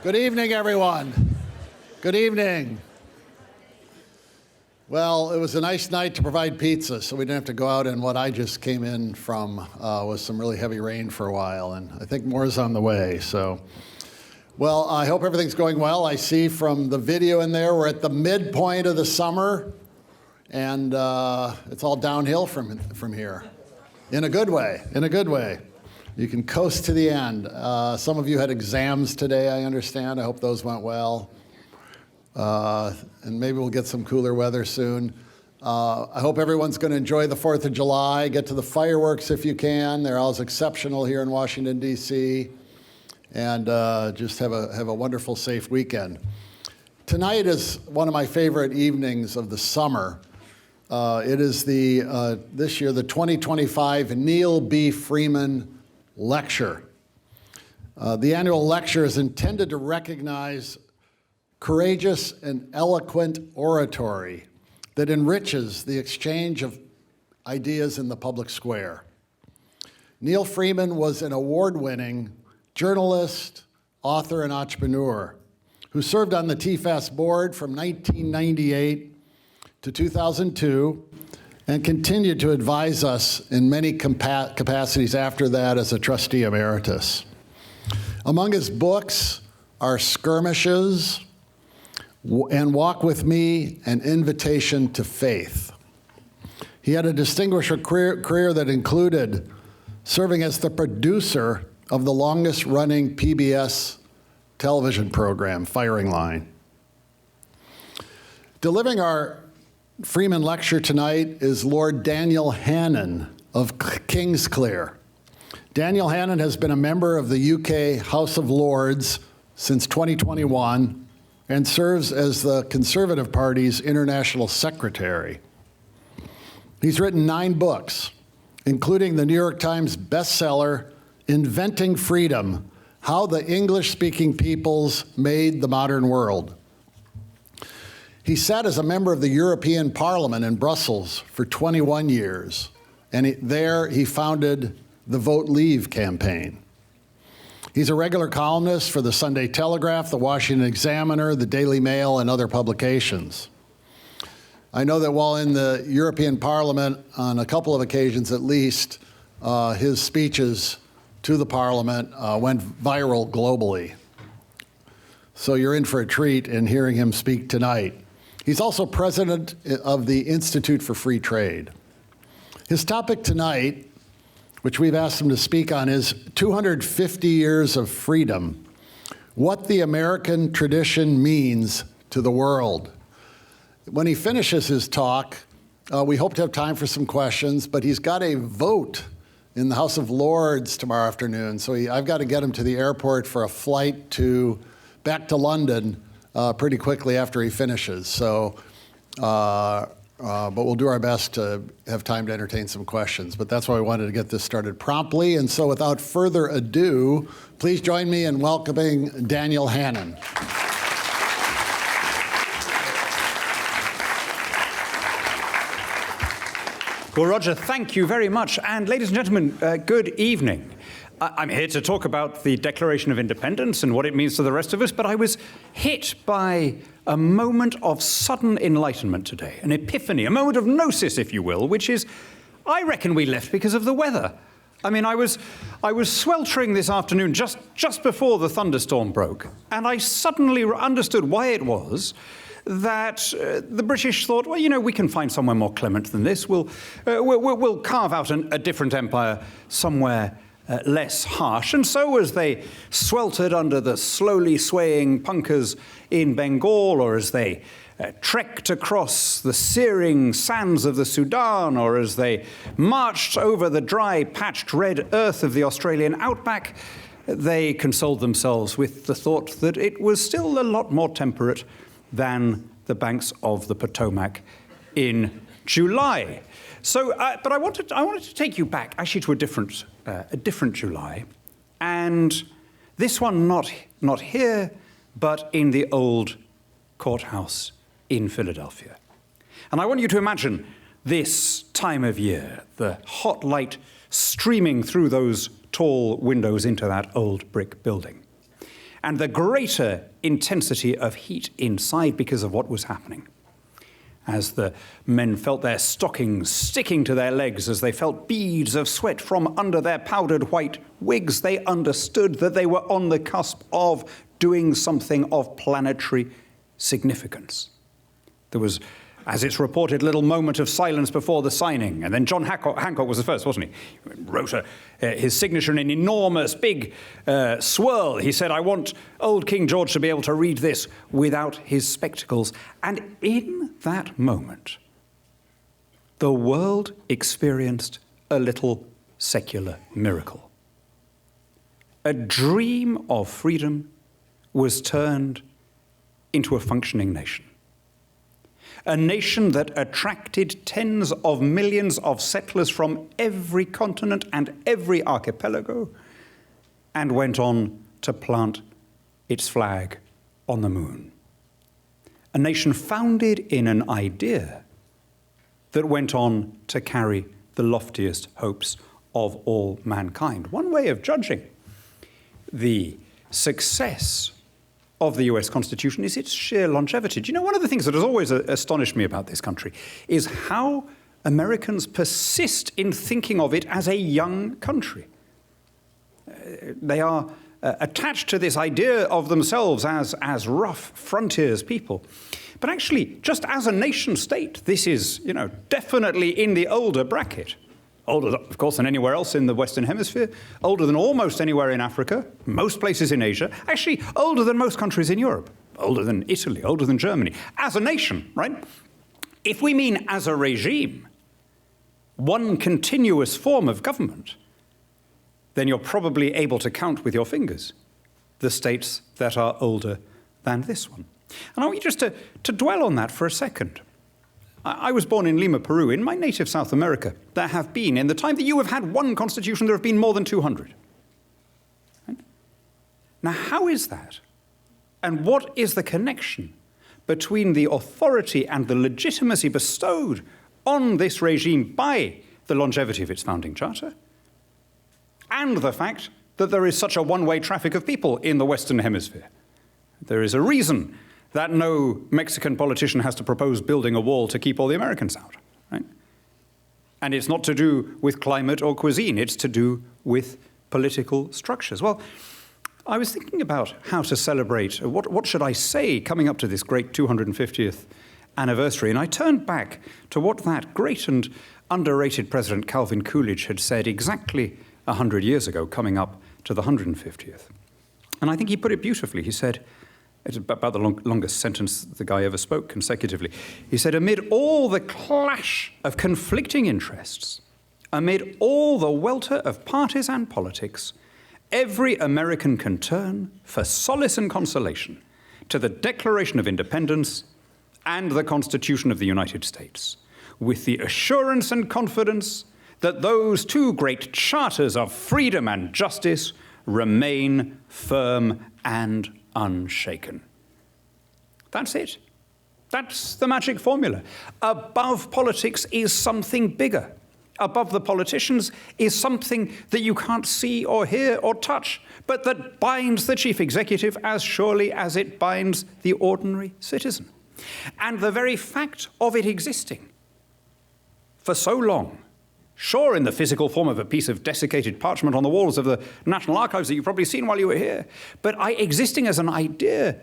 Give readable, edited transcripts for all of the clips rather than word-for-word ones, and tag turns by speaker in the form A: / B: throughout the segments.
A: Good evening, everyone. Good evening. Well, it was a nice night to provide pizza, so we didn't have to go out in what I just came in from was some really heavy rain for a while, and I think more is on the way. So, well, I hope everything's going well. I see from the video in there, we're at the midpoint of the summer, and it's all downhill from here. In a good way, in a good way. You can coast to the end. Some of you had exams today, I understand. I hope those went well. And maybe we'll get some cooler weather soon. I hope everyone's going to enjoy the 4th of July. Get to the fireworks if you can. They're always exceptional here in Washington, D.C. And just have a wonderful, safe weekend. Tonight is one of my favorite evenings of the summer. It is this year, the 2025 Neal B. Freeman Lecture. The annual lecture is intended to recognize courageous and eloquent oratory that enriches the exchange of ideas in the public square. Neal Freeman was an award-winning journalist, author, and entrepreneur who served on the TFAS board from 1998 to 2002 and continued to advise us in many capacities after that as a trustee emeritus. Among his books are Skirmishes and Walk With Me, An Invitation to Faith. He had a distinguished career that included serving as the producer of the longest-running PBS television program, Firing Line. Delivering our Freeman Lecture tonight is Lord Daniel Hannan of Kingsclear. Daniel Hannan has been a member of the UK House of Lords since 2021 and serves as the Conservative Party's International Secretary. He's written 9 books, including the New York Times bestseller, Inventing Freedom: How the English-Speaking Peoples Made the Modern World. He sat as a member of the European Parliament in Brussels for 21 years, and there he founded the Vote Leave campaign. He's a regular columnist for the Sunday Telegraph, the Washington Examiner, the Daily Mail, and other publications. I know that while in the European Parliament, on a couple of occasions at least, his speeches to the Parliament went viral globally. So you're in for a treat in hearing him speak tonight. He's also president of the Institute for Free Trade. His topic tonight, which we've asked him to speak on, is 250 Years of Freedom, What the American Tradition Means to the World. When he finishes his talk, we hope to have time for some questions, but he's got a vote in the House of Lords tomorrow afternoon, so I've got to get him to the airport for a flight back to London pretty quickly after he finishes. So, but we'll do our best to have time to entertain some questions. But that's why we wanted to get this started promptly. And so without further ado, please join me in welcoming Daniel Hannan.
B: Well, Roger, thank you very much. And ladies and gentlemen, good evening. I'm here to talk about the Declaration of Independence and what it means to the rest of us, but I was hit by a moment of sudden enlightenment today, an epiphany, a moment of gnosis, if you will, which is, I reckon we left because of the weather. I mean, I was sweltering this afternoon just before the thunderstorm broke, and I suddenly understood why it was that the British thought, well, you know, we can find somewhere more clement than this. We'll carve out a different empire somewhere less harsh. And so as they sweltered under the slowly swaying punkahs in Bengal, or as they trekked across the searing sands of the Sudan, or as they marched over the dry, patched red earth of the Australian outback, they consoled themselves with the thought that it was still a lot more temperate than the banks of the Potomac in July. So, but I wanted to take you back actually to a different July, and this one not here, but in the old courthouse in Philadelphia. And I want you to imagine this time of year, the hot light streaming through those tall windows into that old brick building. and the greater intensity of heat inside because of what was happening. As the men felt their stockings sticking to their legs, as they felt beads of sweat from under their powdered white wigs, they understood that they were on the cusp of doing something of planetary significance. There was, as it's reported, a little moment of silence before the signing, and then John Hancock was the first, wasn't he? He wrote his signature in an enormous, big swirl. He said, "I want old King George to be able to read this without his spectacles." And in that moment, the world experienced a little secular miracle. A dream of freedom was turned into a functioning nation. A nation that attracted tens of millions of settlers from every continent and every archipelago, and went on to plant its flag on the moon. A nation founded in an idea that went on to carry the loftiest hopes of all mankind. One way of judging the success of the US Constitution is its sheer longevity. Do you know, one of the things that has always astonished me about this country is how Americans persist in thinking of it as a young country. They are attached to this idea of themselves as rough frontiers people. But actually, just as a nation state, this is, definitely in the older bracket. Older, of course, than anywhere else in the Western Hemisphere, older than almost anywhere in Africa, most places in Asia, actually older than most countries in Europe, older than Italy, older than Germany, as a nation, right? If we mean as a regime, one continuous form of government, then you're probably able to count with your fingers the states that are older than this one. And I want you just to dwell on that for a second. I was born in Lima, Peru, in my native South America. There have been, in the time that you have had one constitution, there have been more than 200. Right? Now, how is that? And what is the connection between the authority and the legitimacy bestowed on this regime by the longevity of its founding charter and the fact that there is such a one-way traffic of people in the Western Hemisphere? There is a reason that no Mexican politician has to propose building a wall to keep all the Americans out, right? And it's not to do with climate or cuisine, it's to do with political structures. Well, I was thinking about how to celebrate, what should I say coming up to this great 250th anniversary, and I turned back to what that great and underrated President Calvin Coolidge had said exactly 100 years ago, coming up to the 150th. And I think he put it beautifully. He said, it's about the longest sentence the guy ever spoke consecutively. He said, amid all the clash of conflicting interests, amid all the welter of parties and politics, every American can turn for solace and consolation to the Declaration of Independence and the Constitution of the United States, with the assurance and confidence that those two great charters of freedom and justice remain firm and unshaken. That's it. That's the magic formula. Above politics is something bigger. Above the politicians is something that you can't see or hear or touch, but that binds the chief executive as surely as it binds the ordinary citizen. And the very fact of it existing for so long, sure, in the physical form of a piece of desiccated parchment on the walls of the National Archives that you've probably seen while you were here, but existing as an idea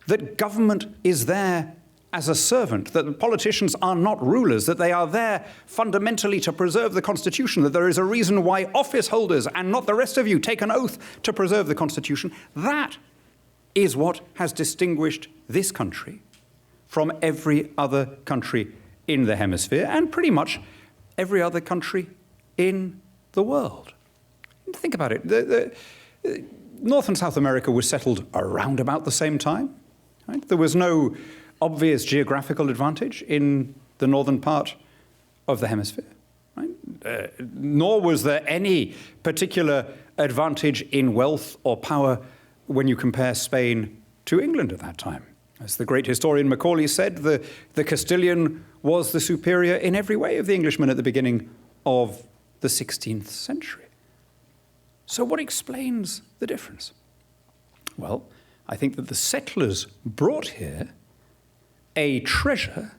B: that government is there as a servant, that the politicians are not rulers, that they are there fundamentally to preserve the Constitution, that there is a reason why office holders and not the rest of you take an oath to preserve the Constitution. That is what has distinguished this country from every other country in the hemisphere and pretty much every other country in the world. Think about it. North and South America was settled around about the same time. Right? There was no obvious geographical advantage in the northern part of the hemisphere. Right? Nor was there any particular advantage in wealth or power when you compare Spain to England at that time. As the great historian Macaulay said, the Castilian was the superior in every way of the Englishman at the beginning of the 16th century. So what explains the difference? Well, I think that the settlers brought here a treasure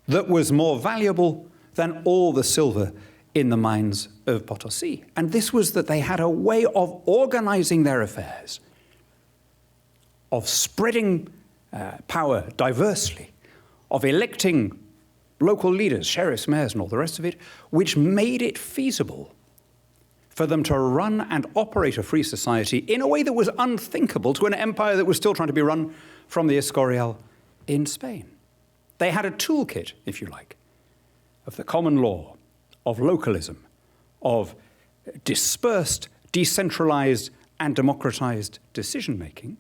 B: that was more valuable than all the silver in the mines of Potosi. And this was that they had a way of organizing their affairs, of spreading power diversely, of electing local leaders, sheriffs, mayors, and all the rest of it, which made it feasible for them to run and operate a free society in a way that was unthinkable to an empire that was still trying to be run from the Escorial in Spain. They had a toolkit, if you like, of the common law, of localism, of dispersed, decentralized, and democratized decision-making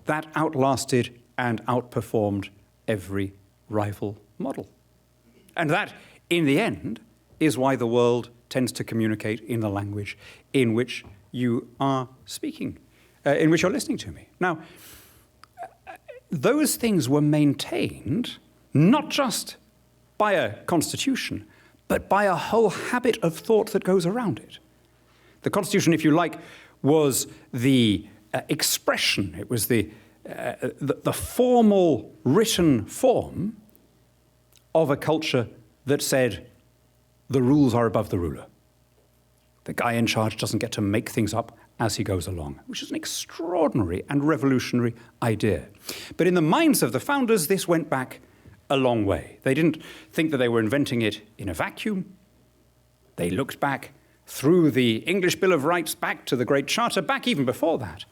B: that outlasted and outperformed every rival model. And that, in the end, is why the world tends to communicate in the language in which you are speaking, in which you're listening to me. Now, those things were maintained not just by a constitution, but by a whole habit of thought that goes around it. The constitution, if you like, was the expression, it was the formal written form of a culture that said the rules are above the ruler. The guy in charge doesn't get to make things up as he goes along, which is an extraordinary and revolutionary idea. But in the minds of the founders, this went back a long way. They didn't think that they were inventing it in a vacuum. They looked back through the English Bill of Rights, back to the Great Charter, back even before that,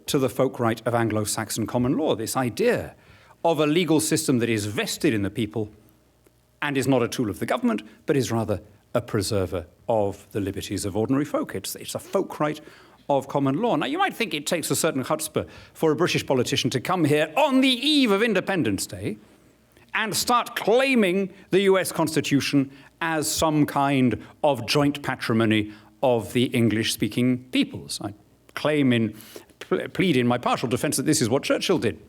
B: to the folk right of Anglo-Saxon common law, this idea of a legal system that is vested in the people and is not a tool of the government, but is rather a preserver of the liberties of ordinary folk. It's a folk right of common law. Now, you might think it takes a certain chutzpah for a British politician to come here on the eve of Independence Day and start claiming the US Constitution as some kind of joint patrimony of the English-speaking peoples. I plead in my partial defense that this is what Churchill did.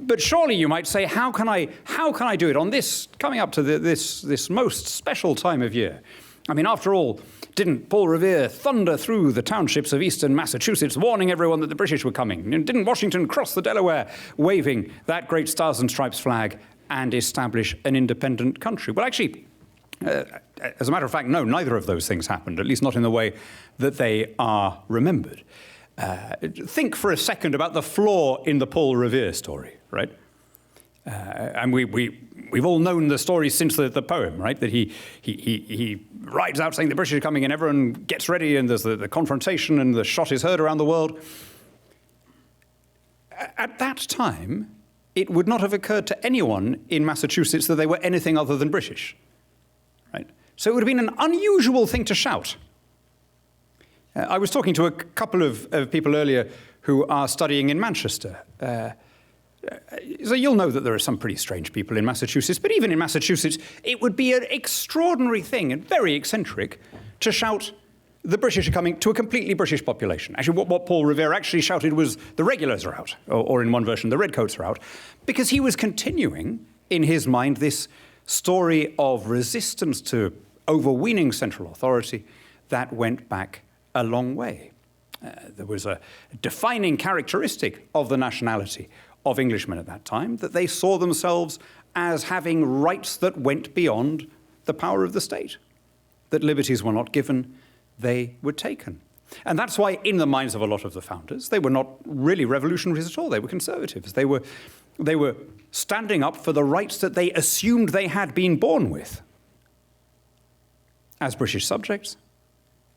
B: But surely you might say, how can I do it on this, coming up to this most special time of year? I mean, after all, didn't Paul Revere thunder through the townships of eastern Massachusetts, warning everyone that the British were coming? And didn't Washington cross the Delaware, waving that great Stars and Stripes flag, and establish an independent country? Well, actually, as a matter of fact, no, neither of those things happened, at least not in the way that they are remembered. Think for a second about the flaw in the Paul Revere story, right? And we've all known the story since the poem, right? That he rides out saying the British are coming and everyone gets ready and there's the confrontation and the shot is heard around the world. At that time, it would not have occurred to anyone in Massachusetts that they were anything other than British, right? So it would have been an unusual thing to shout. I was talking to a couple of people earlier who are studying in Manchester. So you'll know that there are some pretty strange people in Massachusetts, but even in Massachusetts, it would be an extraordinary thing and very eccentric to shout, the British are coming, to a completely British population. Actually, what Paul Revere actually shouted was, the regulars are out, or in one version, the redcoats are out, because he was continuing, in his mind, this story of resistance to overweening central authority that went back a long way. There was a defining characteristic of the nationality of Englishmen at that time, that they saw themselves as having rights that went beyond the power of the state, that liberties were not given, they were taken. And that's why in the minds of a lot of the founders, they were not really revolutionaries at all, they were conservatives. They were standing up for the rights that they assumed they had been born with as British subjects,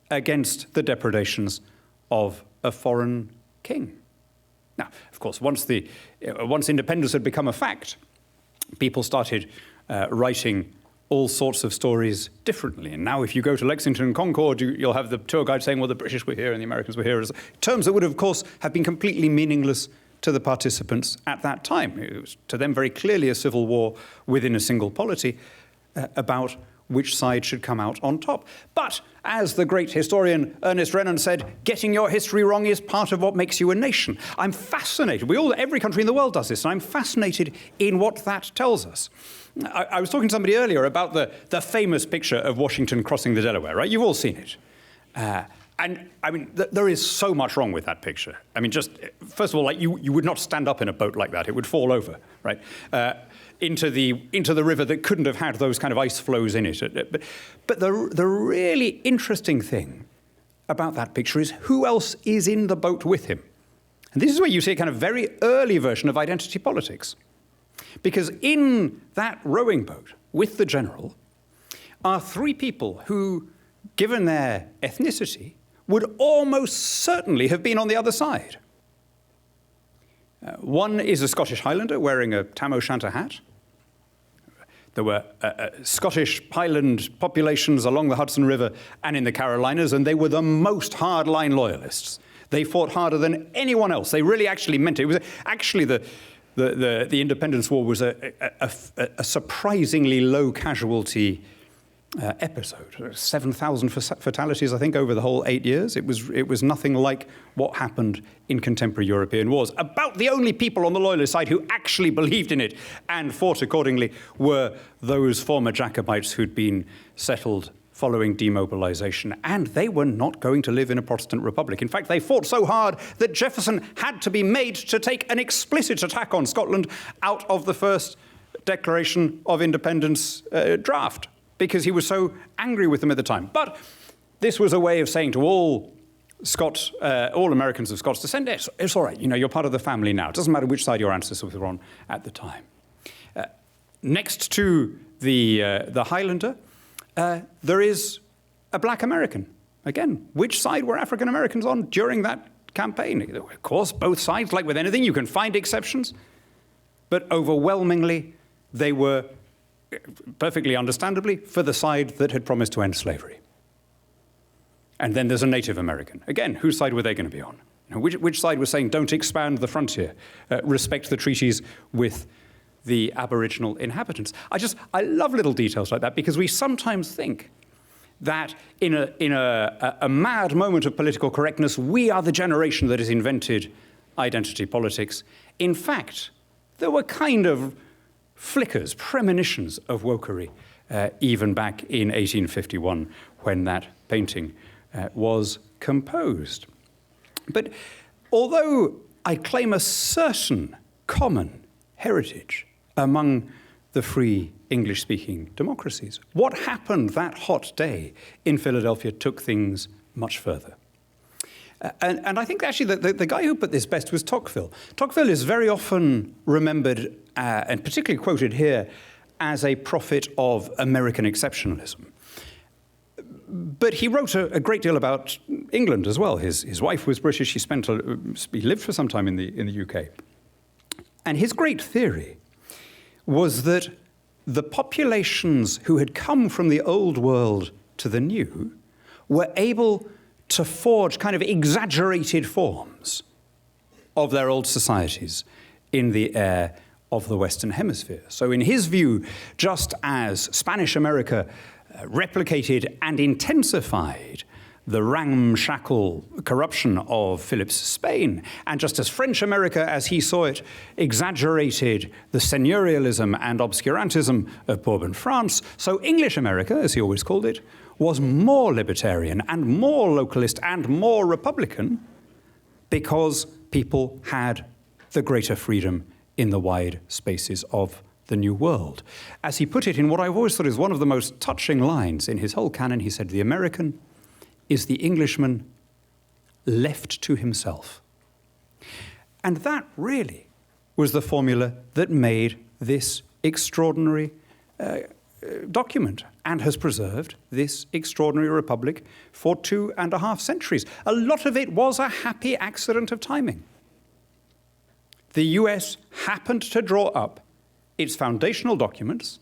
B: against the depredations of a foreign king. Now, of course, once independence had become a fact, people started writing all sorts of stories differently. And now if you go to Lexington and Concord, you'll have the tour guide saying, well, the British were here and the Americans were here. Terms that would, of course, have been completely meaningless to the participants at that time. It was to them very clearly a civil war within a single polity about which side should come out on top. But, as the great historian Ernest Renan said, getting your history wrong is part of what makes you a nation. I'm fascinated. Every country in the world does this, and I'm fascinated in what that tells us. I was talking to somebody earlier about the famous picture of Washington crossing the Delaware, right? You've all seen it. And I mean, there is so much wrong with that picture. I mean, just first of all, like you would not stand up in a boat like that; it would fall over, right, into the river that couldn't have had those kind of ice flows in it. But the really interesting thing about that picture is who else is in the boat with him, and this is where you see a kind of very early version of identity politics, because in that rowing boat with the general are three people who, given their ethnicity, would almost certainly have been on the other side. One is a Scottish Highlander wearing a tam o' shanter hat. There were Scottish Highland populations along the Hudson River and in the Carolinas, and they were the most hardline loyalists. They fought harder than anyone else. They really actually meant it. It was actually the Independence War was a surprisingly low casualty episode. 7,000 fatalities, I think, over the whole 8 years. It was nothing like what happened in contemporary European wars. About the only people on the loyalist side who actually believed in it and fought accordingly were those former Jacobites who'd been settled following demobilization, and they were not going to live in a Protestant republic. In fact, they fought so hard that Jefferson had to be made to take an explicit attack on Scotland out of the first Declaration of Independence draft, because he was so angry with them at the time. But this was a way of saying to all Americans of Scots descent, it's all right, you're part of the family now. It doesn't matter which side your ancestors were on at the time. Next to the Highlander, there is a black American. Again, which side were African Americans on during that campaign? Of course, both sides, like with anything, you can find exceptions. But overwhelmingly, they were, perfectly understandably, for the side that had promised to end slavery. And then there's a Native American. Again, whose side were they going to be on? Which side was saying, don't expand the frontier, respect the treaties with the Aboriginal inhabitants? I love little details like that, because we sometimes think that in a mad moment of political correctness, we are the generation that has invented identity politics. In fact, there were kind of flickers, premonitions of wokery, even back in 1851 when that painting was composed. But although I claim a certain common heritage among the free English-speaking democracies, what happened that hot day in Philadelphia took things much further. And I think actually the guy who put this best was Tocqueville. Tocqueville is very often remembered, and particularly quoted here, as a prophet of American exceptionalism. But he wrote a great deal about England as well. His wife was British. He lived for some time in the UK. And his great theory was that the populations who had come from the old world to the new were able to forge kind of exaggerated forms of their old societies in the air of the Western Hemisphere. So in his view, just as Spanish America replicated and intensified the ramshackle corruption of Philip's Spain, and just as French America, as he saw it, exaggerated the seigneurialism and obscurantism of Bourbon France, so English America, as he always called it, was more libertarian and more localist and more republican because people had the greater freedom in the wide spaces of the New World. As he put it in what I've always thought is one of the most touching lines in his whole canon, he said, "The American is the Englishman left to himself." And that really was the formula that made this extraordinary document and has preserved this extraordinary republic for 2.5 centuries. A lot of it was a happy accident of timing. The US happened to draw up its foundational documents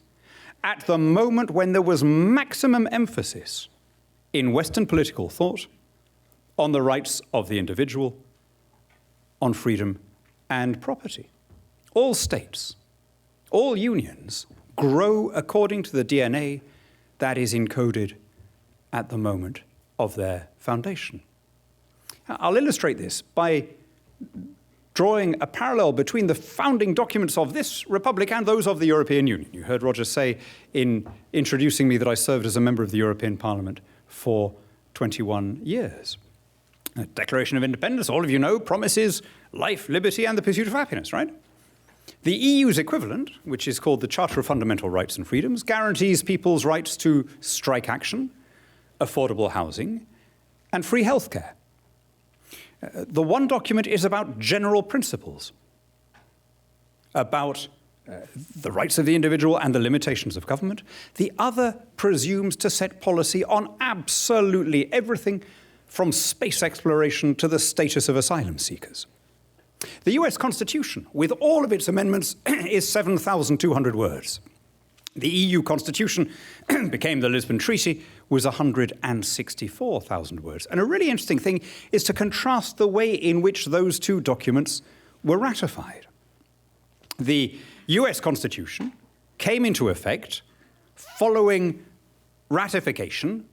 B: at the moment when there was maximum emphasis in Western political thought on the rights of the individual, on freedom and property. All states, all unions grow according to the DNA that is encoded at the moment of their foundation. I'll illustrate this by drawing a parallel between the founding documents of this republic and those of the European Union. You heard Roger say in introducing me that I served as a member of the European Parliament for 21 years. Declaration of Independence, all of you know, promises life, liberty, and the pursuit of happiness, right? The EU's equivalent, which is called the Charter of Fundamental Rights and Freedoms, guarantees people's rights to strike action, affordable housing, and free healthcare. The one document is about general principles, about the rights of the individual and the limitations of government. The other presumes to set policy on absolutely everything from space exploration to the status of asylum seekers. The US Constitution, with all of its amendments, is 7,200 words. The EU Constitution became the Lisbon Treaty, was 164,000 words. And a really interesting thing is to contrast the way in which those two documents were ratified. The US Constitution came into effect following ratification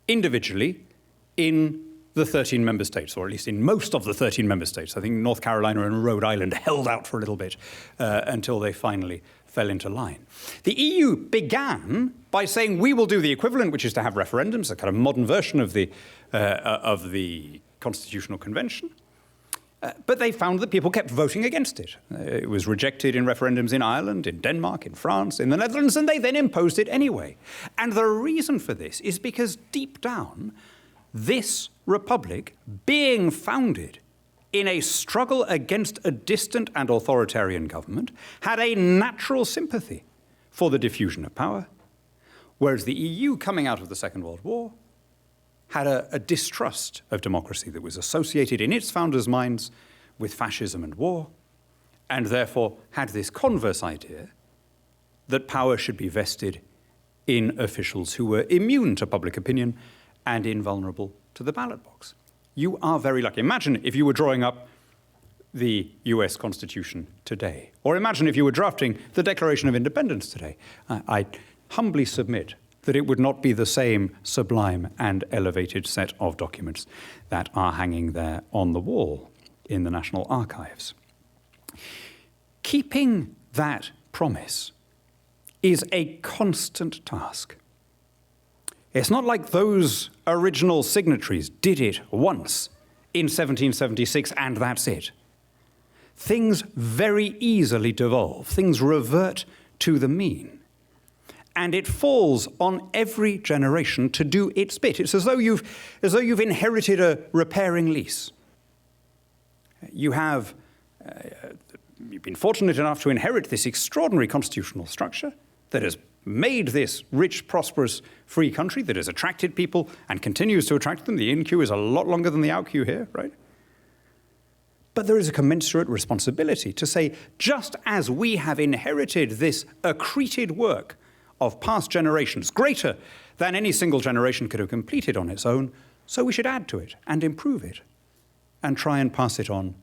B: individually in the 13 member states, or at least in most of the 13 member states. I think North Carolina and Rhode Island held out for a little bit until they finally fell into line. The EU began by saying, we will do the equivalent, which is to have referendums, a kind of modern version of the Constitutional Convention. But they found that people kept voting against it. It was rejected in referendums in Ireland, in Denmark, in France, in the Netherlands, and they then imposed it anyway. And the reason for this is because deep down, this republic, being founded in a struggle against a distant and authoritarian government, had a natural sympathy for the diffusion of power, whereas the EU, coming out of the Second World War, had a distrust of democracy that was associated in its founders' minds with fascism and war, and therefore had this converse idea that power should be vested in officials who were immune to public opinion and invulnerable to the ballot box. You are very lucky. Imagine if you were drawing up the US Constitution today, or imagine if you were drafting the Declaration of Independence today. I humbly submit that it would not be the same sublime and elevated set of documents that are hanging there on the wall in the National Archives. Keeping that promise is a constant task. It's not like those original signatories did it once in 1776 and that's it. Things very easily devolve. Things revert to the mean. And it falls on every generation to do its bit. It's as though you've inherited a repairing lease. You've been fortunate enough to inherit this extraordinary constitutional structure that has made this rich, prosperous, free country, that has attracted people and continues to attract them. The in queue is a lot longer than the out queue here, right? But there is a commensurate responsibility to say, just as we have inherited this accreted work of past generations, greater than any single generation could have completed on its own, so we should add to it and improve it and try and pass it on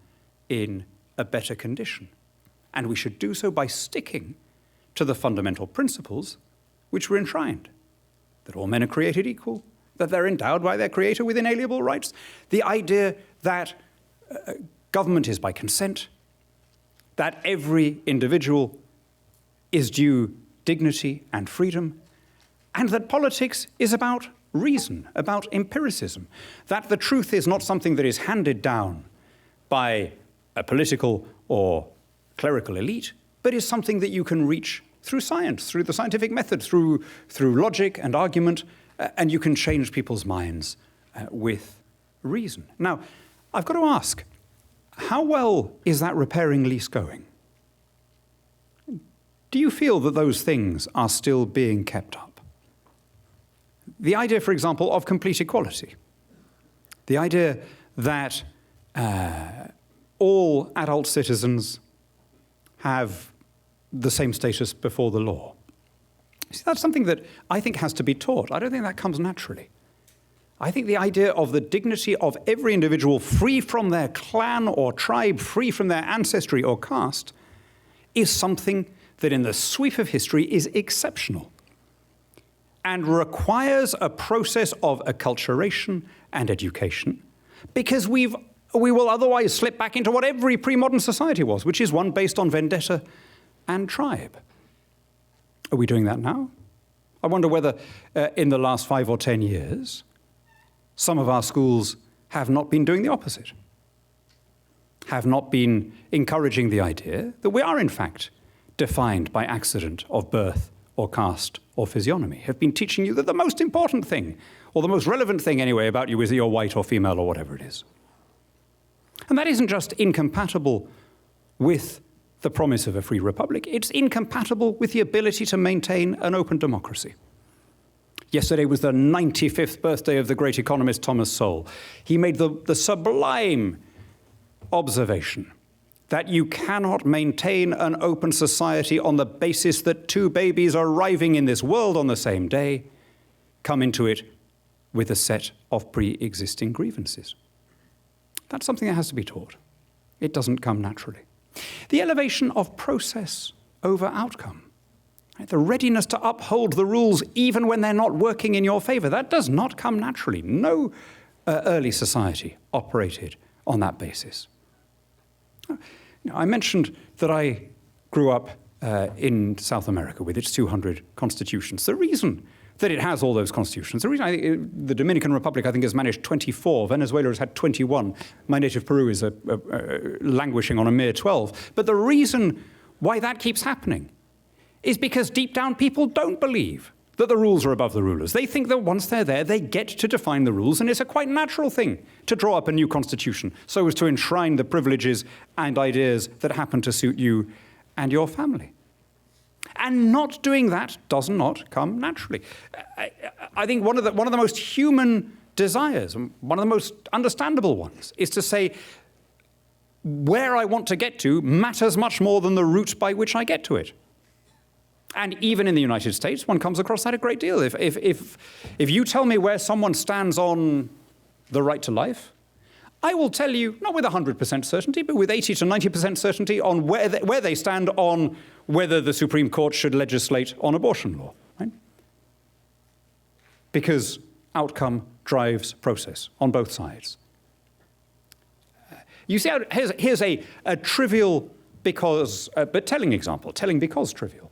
B: in a better condition. And we should do so by sticking to the fundamental principles which were enshrined, that all men are created equal, that they're endowed by their creator with inalienable rights, the idea that government is by consent, that every individual is due dignity and freedom, and that politics is about reason, about empiricism, that the truth is not something that is handed down by a political or clerical elite, but is something that you can reach through science, through the scientific method, through logic and argument, and you can change people's minds with reason. Now, I've got to ask, how well is that repairing lease going? Do you feel that those things are still being kept up? The idea, for example, of complete equality. The idea that all adult citizens have the same status before the law. See, that's something that I think has to be taught. I don't think that comes naturally. I think the idea of the dignity of every individual, free from their clan or tribe, free from their ancestry or caste, is something that in the sweep of history is exceptional and requires a process of acculturation and education, because we will otherwise slip back into what every pre-modern society was, which is one based on vendetta and tribe. Are we doing that now? I wonder whether in the last 5 or 10 years, some of our schools have not been doing the opposite, have not been encouraging the idea that we are, in fact, defined by accident of birth or caste or physiognomy, have been teaching you that the most important thing, or the most relevant thing anyway, about you is that you're white or female or whatever it is. And that isn't just incompatible with the promise of a free republic, it's incompatible with the ability to maintain an open democracy. Yesterday was the 95th birthday of the great economist Thomas Sowell. He made the sublime observation that you cannot maintain an open society on the basis that two babies arriving in this world on the same day come into it with a set of pre-existing grievances. That's something that has to be taught. It doesn't come naturally. The elevation of process over outcome, right? The readiness to uphold the rules even when they're not working in your favor, that does not come naturally. No early society operated on that basis. Now, I mentioned that I grew up in South America with its 200 constitutions. The reason that it has all those constitutions, the reason the Dominican Republic, I think, has managed 24, Venezuela has had 21, my native Peru is languishing on a mere 12. But the reason why that keeps happening is because deep down people don't believe that the rules are above the rulers. They think that once they're there, they get to define the rules, and it's a quite natural thing to draw up a new constitution so as to enshrine the privileges and ideas that happen to suit you and your family. And not doing that does not come naturally. I think one of the most human desires, and one of the most understandable ones, is to say, where I want to get to matters much more than the route by which I get to it. And even in the United States, one comes across that a great deal. If you tell me where someone stands on the right to life, I will tell you, not with 100% certainty, but with 80 to 90% certainty on where they stand on whether the Supreme Court should legislate on abortion law. Right? Because outcome drives process on both sides. You see, here's a trivial but telling example, telling because trivial.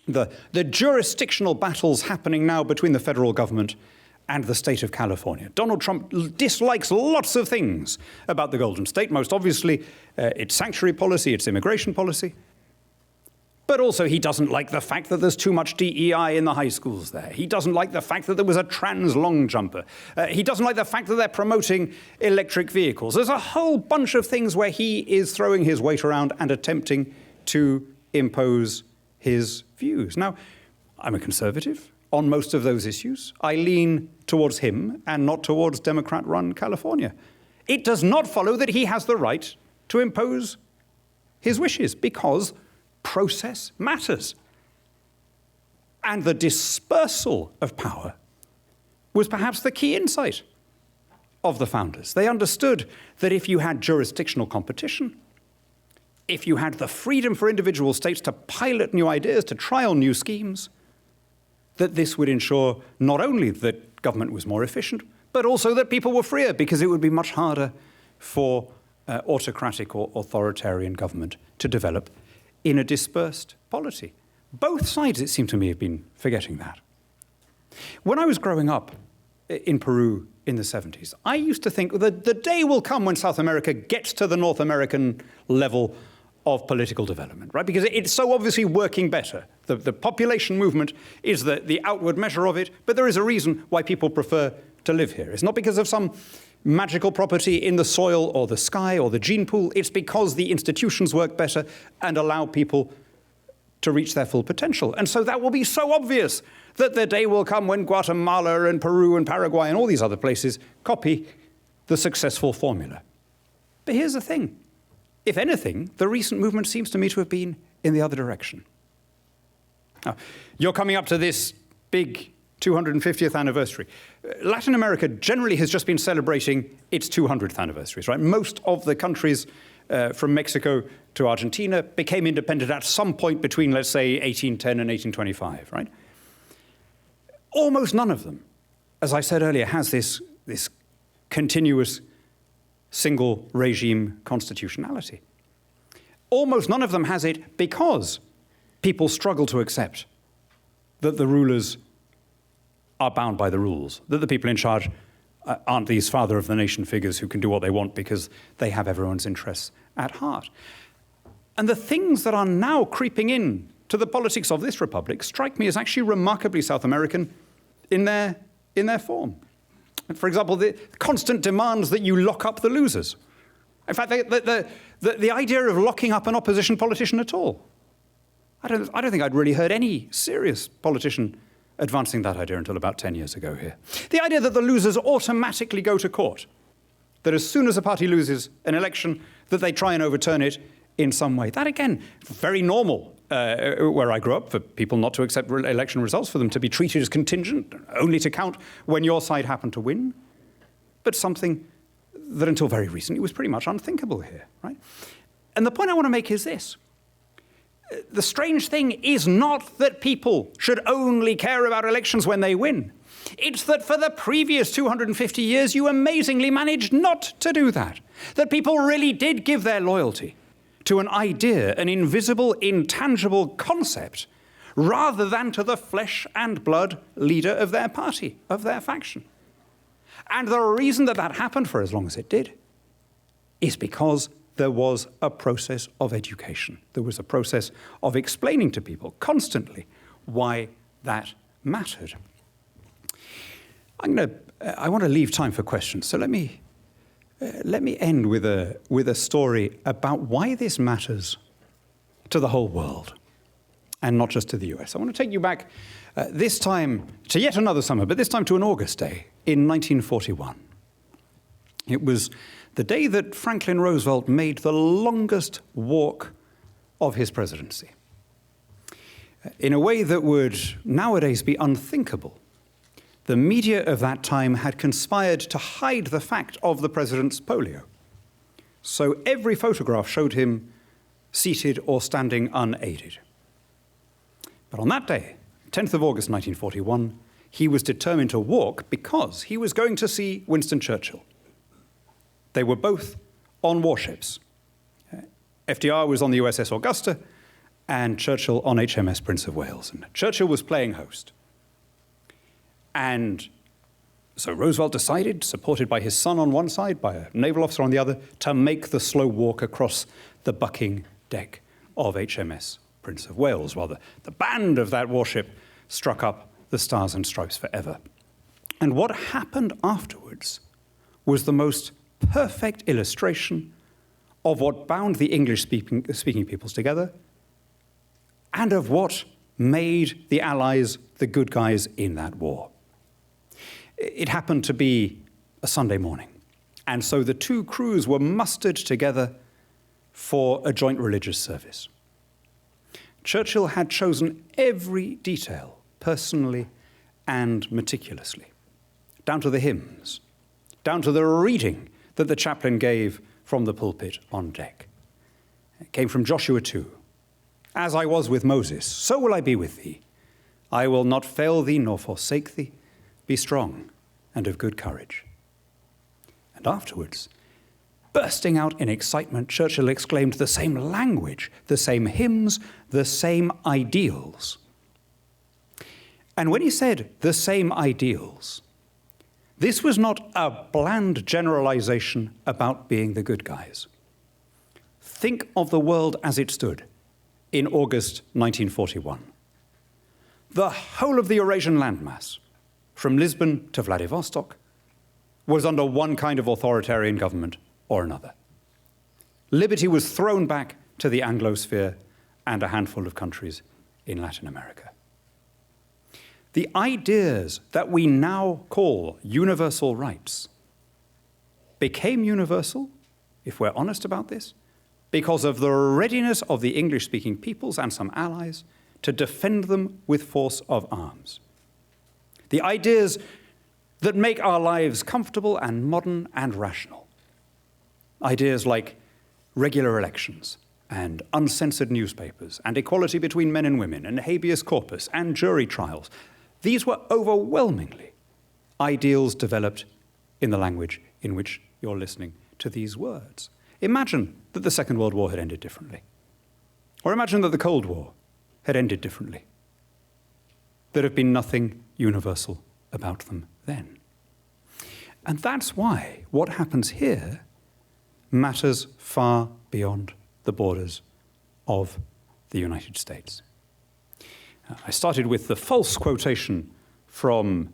B: The jurisdictional battles happening now between the federal government and the state of California. Donald Trump dislikes lots of things about the Golden State, most obviously its sanctuary policy, its immigration policy. But also he doesn't like the fact that there's too much DEI in the high schools there. He doesn't like the fact that there was a trans long jumper. He doesn't like the fact that they're promoting electric vehicles. There's a whole bunch of things where he is throwing his weight around and attempting to impose his views. Now, I'm a conservative on most of those issues. I lean towards him and not towards Democrat-run California. It does not follow that he has the right to impose his wishes because process matters. And the dispersal of power was perhaps the key insight of the founders. They understood that if you had jurisdictional competition, if you had the freedom for individual states to pilot new ideas, to trial new schemes, that this would ensure not only that government was more efficient, but also that people were freer, because it would be much harder for autocratic or authoritarian government to develop in a dispersed polity. Both sides, it seemed to me, have been forgetting that. When I was growing up in Peru in the 70s, I used to think that the day will come when South America gets to the North American level of political development, right? Because it's so obviously working better. The population movement is the outward measure of it, but there is a reason why people prefer to live here. It's not because of some magical property in the soil or the sky or the gene pool. It's because the institutions work better and allow people to reach their full potential. And so that will be so obvious that the day will come when Guatemala and Peru and Paraguay and all these other places copy the successful formula. But here's the thing. If anything, the recent movement seems to me to have been in the other direction. Now, you're coming up to this big 250th anniversary. Latin America generally has just been celebrating its 200th anniversaries, right? Most of the countries from Mexico to Argentina became independent at some point between, let's say, 1810 and 1825, right? Almost none of them, as I said earlier, has this continuous single regime constitutionality. Almost none of them has it because people struggle to accept that the rulers are bound by the rules, that the people in charge aren't these father of the nation figures who can do what they want because they have everyone's interests at heart. And the things that are now creeping in to the politics of this republic strike me as actually remarkably South American in their form. For example, the constant demands that you lock up the losers. In fact, the idea of locking up an opposition politician at all. I don't think I'd really heard any serious politician advancing that idea until about 10 years ago here. The idea that the losers automatically go to court, that as soon as a party loses an election, that they try and overturn it in some way. That, again, very normal where I grew up, for people not to accept election results, for them to be treated as contingent, only to count when your side happened to win. But something that until very recently was pretty much unthinkable here, right? And the point I want to make is this. The strange thing is not that people should only care about elections when they win. It's that for the previous 250 years, you amazingly managed not to do that. That people really did give their loyalty to an idea, an invisible, intangible concept, rather than to the flesh and blood leader of their party, of their faction. And the reason that that happened for as long as it did is because there was a process of education. There was a process of explaining to people constantly why that mattered. I want to leave time for questions, so let me end with a story about why this matters to the whole world and not just to the US. I want to take you back this time to yet another summer, but this time to an August day in 1941. It was the day that Franklin Roosevelt made the longest walk of his presidency. In a way that would nowadays be unthinkable, the media of that time had conspired to hide the fact of the president's polio. So every photograph showed him seated or standing unaided. But on that day, 10th of August 1941, he was determined to walk because he was going to see Winston Churchill. They were both on warships. FDR was on the USS Augusta and Churchill on HMS Prince of Wales. And Churchill was playing host. And so Roosevelt decided, supported by his son on one side, by a naval officer on the other, to make the slow walk across the bucking deck of HMS Prince of Wales, while the band of that warship struck up the Stars and Stripes Forever. And what happened afterwards was the most perfect illustration of what bound the English-speaking peoples together and of what made the Allies the good guys in that war. It happened to be a Sunday morning, and so the two crews were mustered together for a joint religious service. Churchill had chosen every detail personally and meticulously, down to the hymns, down to the reading that the chaplain gave from the pulpit on deck. It came from Joshua 2. As I was with Moses, so will I be with thee. I will not fail thee nor forsake thee. Be strong and of good courage. And afterwards, bursting out in excitement, Churchill exclaimed the same language, the same hymns, the same ideals. And when he said the same ideals, this was not a bland generalization about being the good guys. Think of the world as it stood in August 1941. The whole of the Eurasian landmass, from Lisbon to Vladivostok, was under one kind of authoritarian government or another. Liberty was thrown back to the Anglosphere and a handful of countries in Latin America. The ideas that we now call universal rights became universal, if we're honest about this, because of the readiness of the English-speaking peoples and some allies to defend them with force of arms. The ideas that make our lives comfortable and modern and rational. Ideas like regular elections and uncensored newspapers and equality between men and women and habeas corpus and jury trials. These were overwhelmingly ideals developed in the language in which you're listening to these words. Imagine that the Second World War had ended differently. Or imagine that the Cold War had ended differently. There'd have been nothing universal about them then. And that's why what happens here matters far beyond the borders of the United States. I started with the false quotation from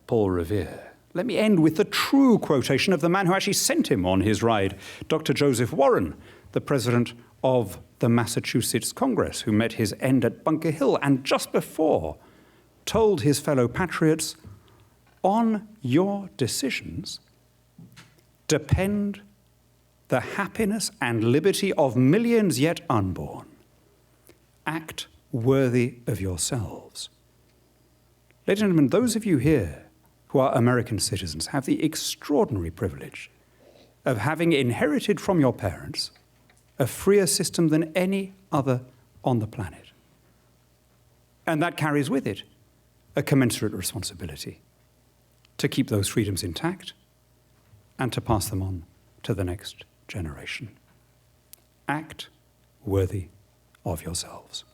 B: Paul Revere. Let me end with the true quotation of the man who actually sent him on his ride, Dr. Joseph Warren, the president of the Massachusetts Congress, who met his end at Bunker Hill and just before told his fellow patriots, on your decisions depend the happiness and liberty of millions yet unborn. Act worthy of yourselves. Ladies and gentlemen, those of you here who are American citizens have the extraordinary privilege of having inherited from your parents a freer system than any other on the planet. And that carries with it a commensurate responsibility to keep those freedoms intact and to pass them on to the next generation. Act worthy of yourselves.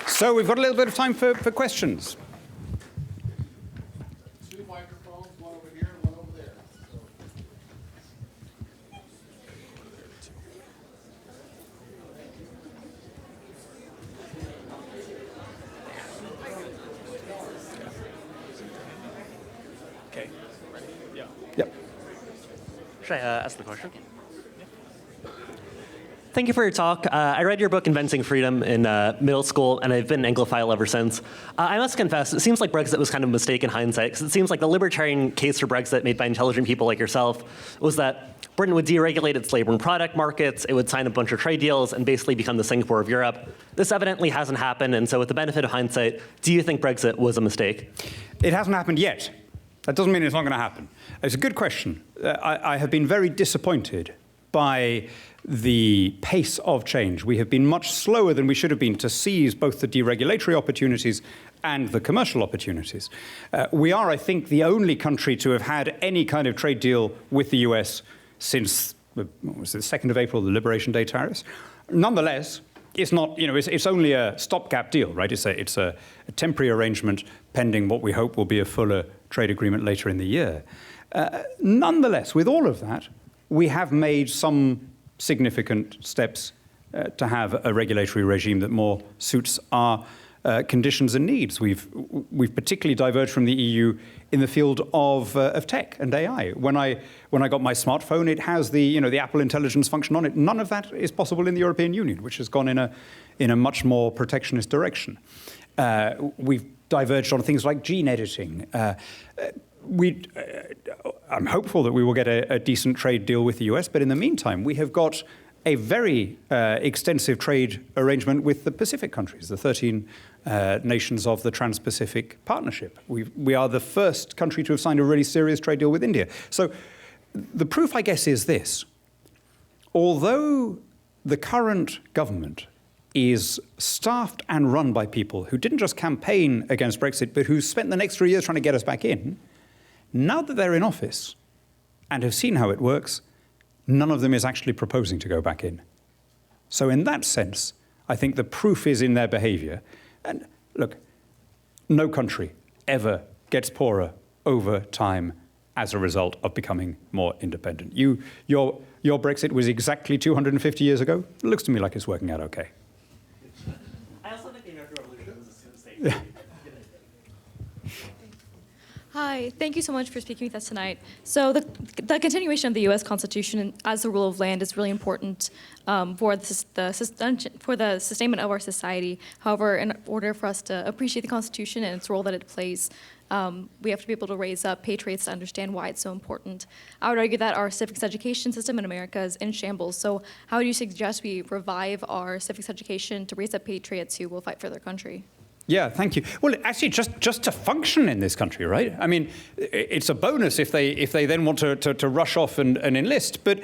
B: So we've got a little bit of time for questions.
A: Two microphones, one over here and one over there.
B: Okay. Yeah. Yep.
C: Should I ask the question? Thank you for your talk. I read your book, Inventing Freedom, in middle school, and I've been an Anglophile ever since. I must confess, it seems like Brexit was kind of a mistake in hindsight, because it seems like the libertarian case for Brexit made by intelligent people like yourself was that Britain would deregulate its labor and product markets, it would sign a bunch of trade deals, and basically become the Singapore of Europe. This evidently hasn't happened, and so with the benefit of hindsight, do you think Brexit was a mistake?
B: It hasn't happened yet. That doesn't mean it's not going to happen. It's a good question. I have been very disappointed by the pace of change. We have been much slower than we should have been to seize both the deregulatory opportunities and the commercial opportunities. We are, I think, the only country to have had any kind of trade deal with the US since, what was it, the 2nd of April, the Liberation Day tariffs. Nonetheless, it's not, it's only a stopgap deal, right? It's a temporary arrangement pending what we hope will be a fuller trade agreement later in the year. Nonetheless, with all of that, we have made some significant steps to have a regulatory regime that more suits our conditions and needs. We've particularly diverged from the EU in the field of tech and AI. When I got my smartphone, it has the Apple Intelligence function on it. None of that is possible in the European Union, which has gone in a much more protectionist direction. We've diverged on things like gene editing. I'm hopeful that we will get a decent trade deal with the US, but in the meantime, we have got a very extensive trade arrangement with the Pacific countries, the 13 nations of the Trans-Pacific Partnership. We are the first country to have signed a really serious trade deal with India. So the proof, I guess, is this. Although the current government is staffed and run by people who didn't just campaign against Brexit, but who spent the next 3 years trying to get us back in, now that they're in office and have seen how it works, none of them is actually proposing to go back in. So in that sense, I think the proof is in their behavior. And look, no country ever gets poorer over time as a result of becoming more independent. Your Brexit was exactly 250 years ago. It looks to me like it's working out okay.
C: I also think the American Revolution was a mistake.
B: Yeah.
D: Hi, thank you so much for speaking with us tonight. So the continuation of the U.S. Constitution as the rule of land is really important for the sustainment of our society. However, in order for us to appreciate the Constitution and its role that it plays, we have to be able to raise up patriots to understand why it's so important. I would argue that our civics education system in America is in shambles. So how do you suggest we revive our civics education to raise up patriots who will fight for their country?
B: Yeah, thank you. Well, actually, just to function in this country, right? I mean, it's a bonus if they then want to rush off and enlist, but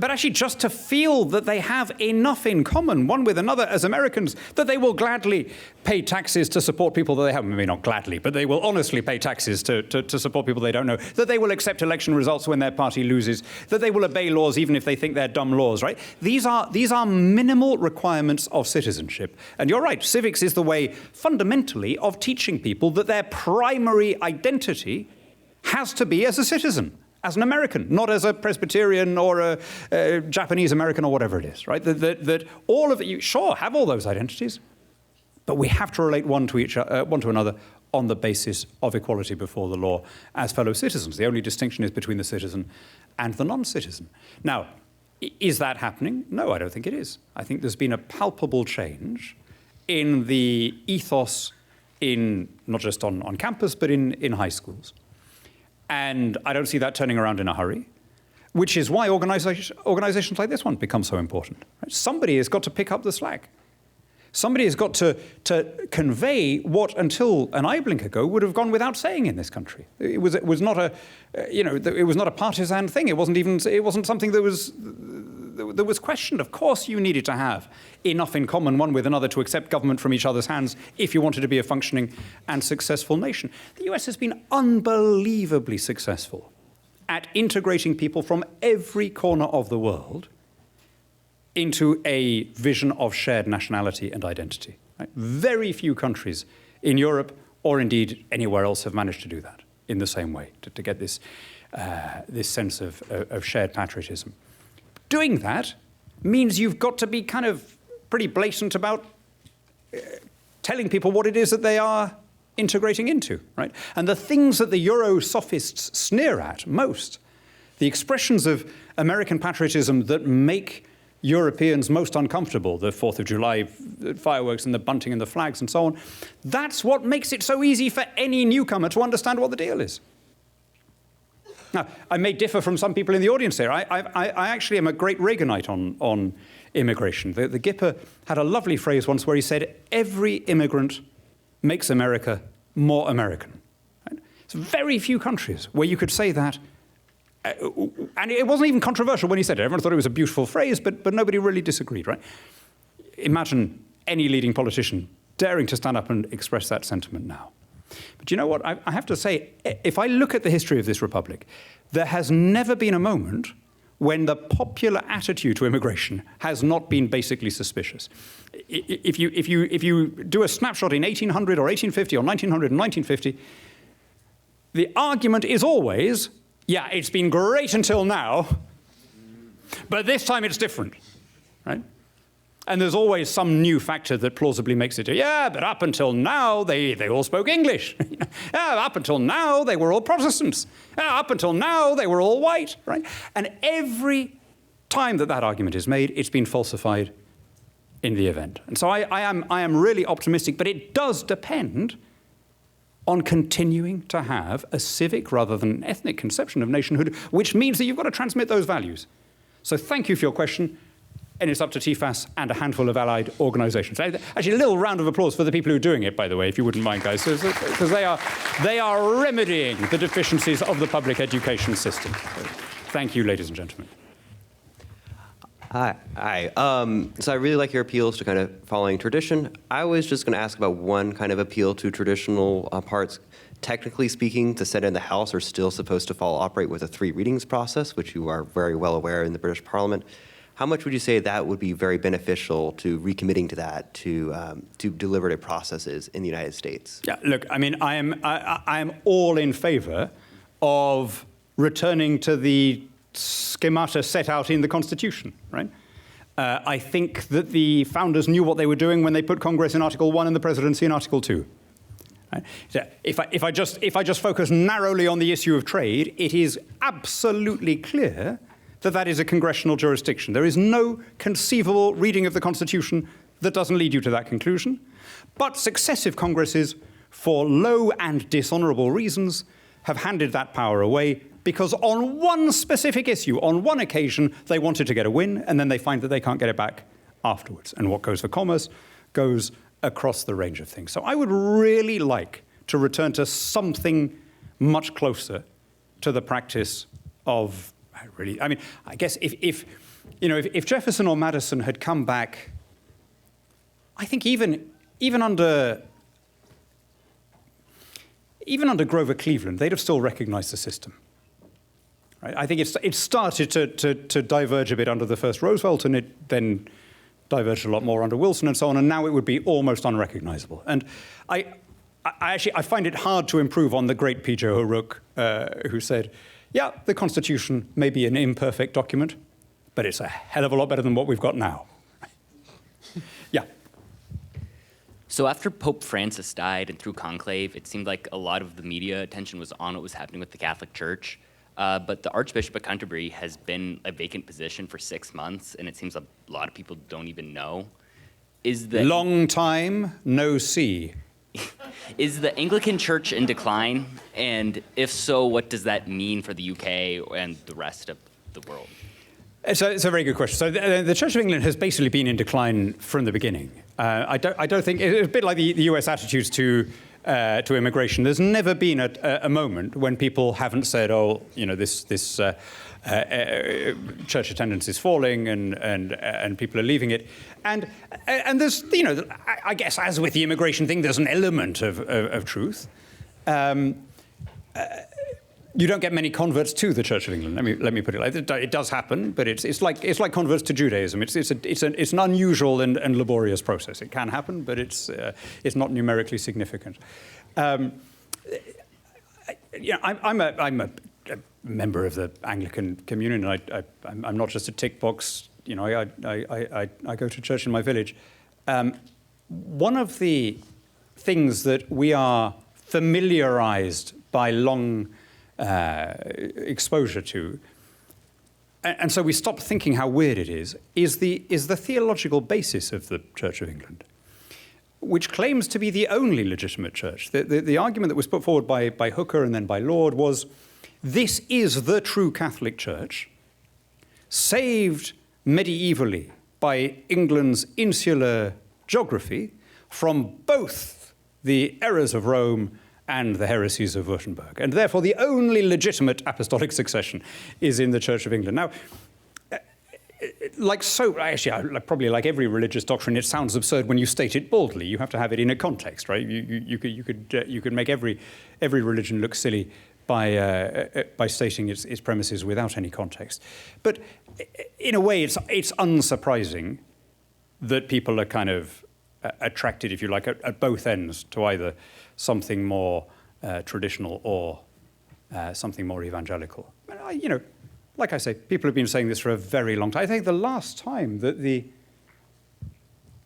B: actually just to feel that they have enough in common, one with another as Americans, that they will gladly pay taxes to support people that they have. Maybe not gladly, but they will honestly pay taxes to support people they don't know. That they will accept election results when their party loses. That they will obey laws even if they think they're dumb laws, right? These are minimal requirements of citizenship. And you're right, civics is the way, fundamentally, of teaching people that their primary identity has to be as a citizen, as an American, not as a Presbyterian or a Japanese American or whatever it is, right? That all of you, sure, have all those identities, but we have to relate one to another on the basis of equality before the law as fellow citizens. The only distinction is between the citizen and the non-citizen. Now, is that happening? No, I don't think it is. I think there's been a palpable change in the ethos in not just on campus, but in high schools. And I don't see that turning around in a hurry, which is why organizations like this one become so important. Right? Somebody has got to pick up the slack. Somebody has got to convey what, until an eye blink ago, would have gone without saying in this country. It was not a partisan thing. It wasn't something that was questioned. Of course, you needed to have enough in common one with another to accept government from each other's hands if you wanted to be a functioning and successful nation. The US has been unbelievably successful at integrating people from every corner of the world into a vision of shared nationality and identity. Right? Very few countries in Europe, or indeed anywhere else, have managed to do that in the same way, to get this sense of shared patriotism. Doing that means you've got to be kind of pretty blatant about telling people what it is that they are integrating into, right? And the things that the Euro sophists sneer at most, the expressions of American patriotism that make Europeans most uncomfortable, the 4th of July fireworks and the bunting and the flags and so on, that's what makes it so easy for any newcomer to understand what the deal is. Now, I may differ from some people in the audience here. I actually am a great Reaganite on immigration. The Gipper had a lovely phrase once where he said, every immigrant makes America more American. Right? There's very few countries where you could say that. And it wasn't even controversial when he said it. Everyone thought it was a beautiful phrase, but nobody really disagreed, right? Imagine any leading politician daring to stand up and express that sentiment now. But you know what? I have to say, if I look at the history of this republic, there has never been a moment when the popular attitude to immigration has not been basically suspicious. If you do a snapshot in 1800 or 1850 or 1900 and 1950, the argument is always, yeah, it's been great until now, but this time it's different, right? And there's always some new factor that plausibly makes it, yeah, but up until now, they all spoke English. Yeah, up until now, they were all Protestants. Yeah, up until now, they were all white, right? And every time that argument is made, it's been falsified in the event. And so I am really optimistic, but it does depend on continuing to have a civic rather than an ethnic conception of nationhood, which means that you've got to transmit those values. So thank you for your question. And it's up to TFAS and a handful of allied organizations. Actually, a little round of applause for the people who are doing it, by the way, if you wouldn't mind, guys, because they are remedying the deficiencies of the public education system. Thank you, ladies and gentlemen.
E: Hi. So I really like your appeals to kind of following tradition. I was just going to ask about one kind of appeal to traditional parts. Technically speaking, the Senate and the House are still supposed to operate with a 3 readings process, which you are very well aware in the British Parliament. How much would you say that would be very beneficial to recommitting to that, to deliberative processes in the United States? Yeah,
B: look, I mean, I am all in favor of returning to the schemata set out in the Constitution, right? I think that the founders knew what they were doing when they put Congress in Article 1 and the presidency in Article 2. Right? So if I just focus narrowly on the issue of trade, it is absolutely clear that is a congressional jurisdiction. There is no conceivable reading of the Constitution that doesn't lead you to that conclusion. But successive Congresses, for low and dishonorable reasons, have handed that power away because on one specific issue, on one occasion, they wanted to get a win, and then they find that they can't get it back afterwards. And what goes for commerce goes across the range of things. So I would really like to return to something much closer to the practice of I guess if Jefferson or Madison had come back, I think even under Grover Cleveland, they'd have still recognized the system. Right? I think it started to diverge a bit under the first Roosevelt, and it then diverged a lot more under Wilson and so on, and now it would be almost unrecognizable. And I find it hard to improve on the great P.J. O'Rourke, who said, yeah, the Constitution may be an imperfect document, but it's a hell of a lot better than what we've got now. Yeah.
F: So after Pope Francis died and through conclave, it seemed like a lot of the media attention was on what was happening with the Catholic Church. But the Archbishop of Canterbury has been a vacant position for 6 months, and it seems a lot of people don't even know.
B: Long time, no see.
F: Is the Anglican Church in decline? And if so, what does that mean for the UK and the rest of the world?
B: It's a very good question. So the Church of England has basically been in decline from the beginning. I don't think it's a bit like the US attitudes to immigration. There's never been a moment when people haven't said, "Oh, this church attendance is falling and people are leaving it," and there's I guess as with the immigration thing, there's an element of truth. You don't get many converts to the Church of England. Let me put it like that. It does happen, but it's like converts to Judaism. It's an unusual and laborious process. It can happen, but it's not numerically significant. I'm a member of the Anglican communion, and I'm not just a tick box. I go to church in my village. One of the things that we are familiarized by long exposure to, and so we stop thinking how weird it is the theological basis of the Church of England, which claims to be the only legitimate church. The argument that was put forward by Hooker and then by Lord was, this is the true Catholic Church, saved medievally by England's insular geography from both the errors of Rome and the heresies of Württemberg. And therefore, the only legitimate apostolic succession is in the Church of England. Now, probably like every religious doctrine, it sounds absurd when you state it baldly. You have to have it in a context, right? You could make every religion look silly by stating its premises without any context. But in a way, it's unsurprising that people are kind of attracted, if you like, at both ends to either something more traditional or something more evangelical. Like I say, people have been saying this for a very long time. I think the last time that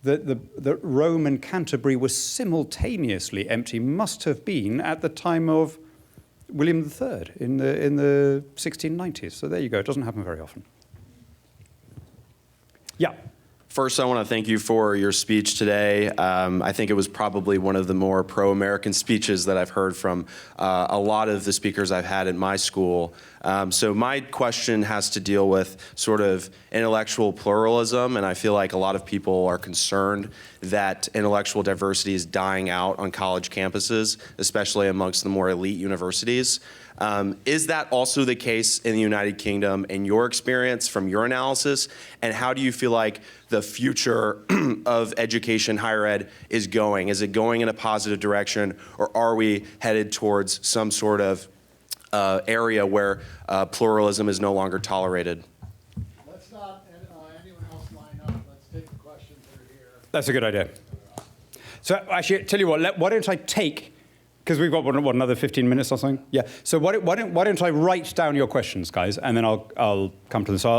B: that Rome and Canterbury was simultaneously empty must have been at the time of William III in the 1690s. So there you go. It doesn't happen very often. Yeah.
G: First, I want to thank you for your speech today. I think it was probably one of the more pro-American speeches that I've heard from a lot of the speakers I've had at my school. So my question has to deal with sort of intellectual pluralism, and I feel like a lot of people are concerned that intellectual diversity is dying out on college campuses, especially amongst the more elite universities. Is that also the case in the United Kingdom in your experience, from your analysis? And how do you feel like the future of education, higher ed, is going? Is it going in a positive direction, or are we headed towards some sort of area where pluralism is no longer tolerated?
A: Let's not anyone else line up. Let's take the questions that are here.
B: That's a good idea. So actually, tell you what, why don't I take, because we've got another 15 minutes or something? Yeah. So why don't I write down your questions, guys, and then I'll come to them. So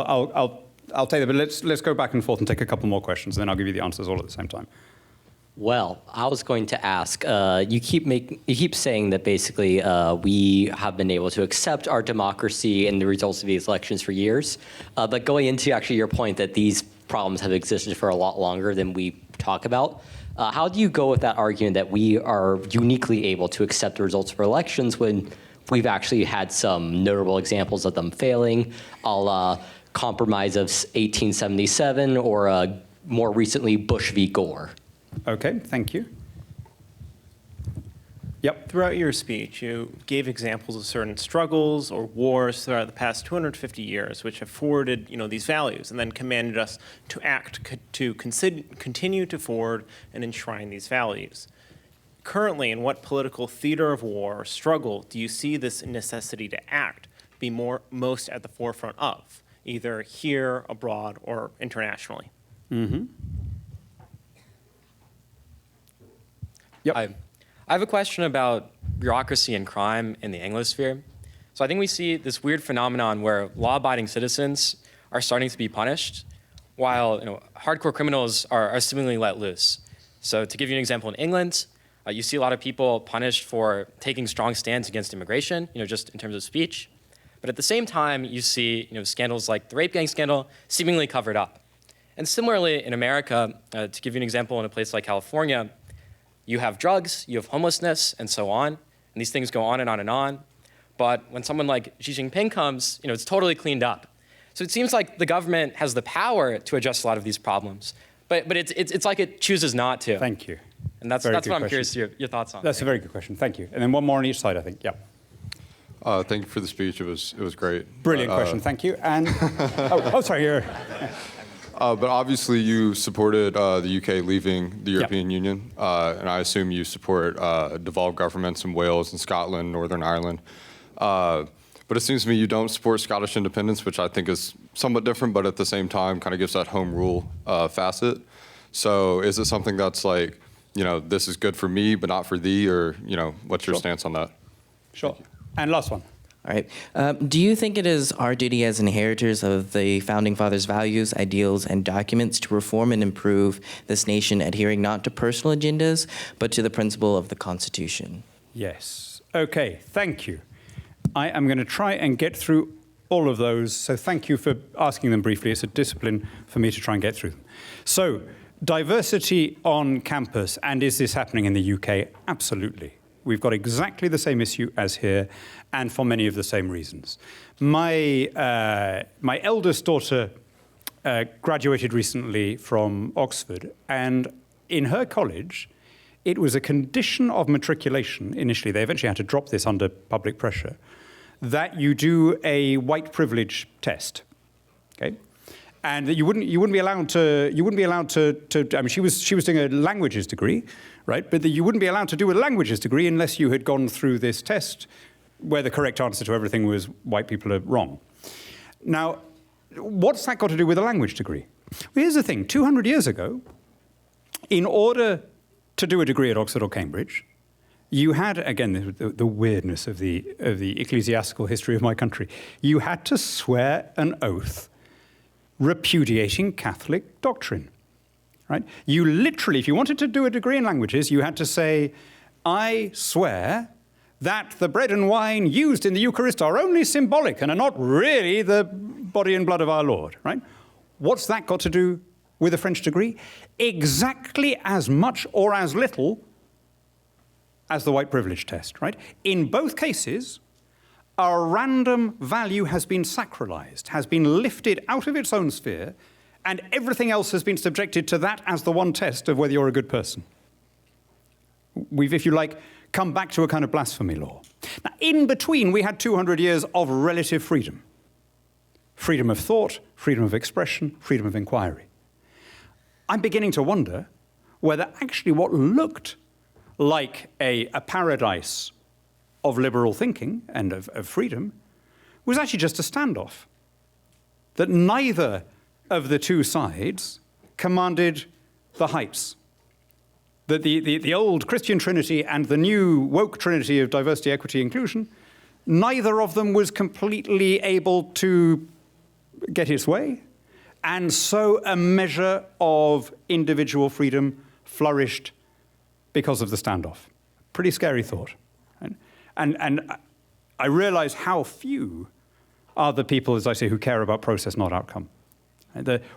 B: I'll take them, but let's go back and forth and take a couple more questions, and then I'll give you the answers all at the same time.
H: Well, I was going to ask, you keep saying that basically we have been able to accept our democracy and the results of these elections for years, but going into actually your point that these problems have existed for a lot longer than we talk about, how do you go with that argument that we are uniquely able to accept the results of our elections when we've actually had some notable examples of them failing, a la Compromise of 1877 or more recently Bush v. Gore?
B: Okay, thank you. Yep.
I: Throughout your speech, you gave examples of certain struggles or wars throughout the past 250 years, which have forwarded, these values, and then commanded us to act to continue to forward and enshrine these values. Currently, in what political theater of war or struggle do you see this necessity to act be most at the forefront of, either here, abroad, or internationally?
B: Mm-hmm. Yep.
J: I have a question about bureaucracy and crime in the Anglosphere. So I think we see this weird phenomenon where law-abiding citizens are starting to be punished, while hardcore criminals are seemingly let loose. So to give you an example, in England, you see a lot of people punished for taking strong stands against immigration, just in terms of speech. But at the same time, you see scandals like the rape gang scandal seemingly covered up. And similarly, in America, to give you an example, in a place like California, you have drugs, you have homelessness, and so on. And these things go on and on and on. But when someone like Xi Jinping comes, it's totally cleaned up. So it seems like the government has the power to address a lot of these problems. But it's like it chooses not to.
B: Thank you.
J: And that's what I'm curious your thoughts on.
B: That's a very good question. Thank you. And then one more on each side, I think. Yeah.
K: Thank you for the speech. It was great.
B: Brilliant question. Thank you. And sorry. You're.
K: But obviously, you supported the UK leaving the European Union, and I assume you support devolved governments in Wales and Scotland, Northern Ireland. But it seems to me you don't support Scottish independence, which I think is somewhat different, but at the same time kind of gives that home rule facet. So is it something that's like, this is good for me, but not for thee, or what's your stance on that?
B: Sure. And last one.
L: All right. Do you think it is our duty as inheritors of the Founding Fathers' values, ideals, and documents to reform and improve this nation, adhering not to personal agendas, but to the principle of the Constitution?
B: Yes. Okay. Thank you. I am going to try and get through all of those. So thank you for asking them briefly. It's a discipline for me to try and get through them. So diversity on campus, and is this happening in the UK? Absolutely. We've got exactly the same issue as here, and for many of the same reasons. My eldest daughter graduated recently from Oxford, and in her college, it was a condition of matriculation initially. They eventually had to drop this under public pressure, that you do a white privilege test, okay? And that you wouldn't be allowed to. I mean, she was doing a languages degree, right? But that you wouldn't be allowed to do a languages degree unless you had gone through this test, where the correct answer to everything was white people are wrong. Now, what's that got to do with a language degree? Well, here's the thing: 200 years ago, in order to do a degree at Oxford or Cambridge, you had, again, the weirdness of the ecclesiastical history of my country. You had to swear an oath repudiating Catholic doctrine, right? You literally, if you wanted to do a degree in languages, you had to say, I swear that the bread and wine used in the Eucharist are only symbolic and are not really the body and blood of our Lord, right? What's that got to do with a French degree? Exactly as much or as little as the white privilege test, right? In both cases, a random value has been sacralized, has been lifted out of its own sphere, and everything else has been subjected to that as the one test of whether you're a good person. We've, if you like, come back to a kind of blasphemy law. Now, in between, we had 200 years of relative freedom. Freedom of thought, freedom of expression, freedom of inquiry. I'm beginning to wonder whether actually what looked like a paradise of liberal thinking and of freedom was actually just a standoff. That neither of the two sides commanded the heights. That the old Christian Trinity and the new woke Trinity of diversity, equity, inclusion, neither of them was completely able to get its way. And so a measure of individual freedom flourished because of the standoff. Pretty scary thought. Right? And I realize how few are the people, as I say, who care about process, not outcome.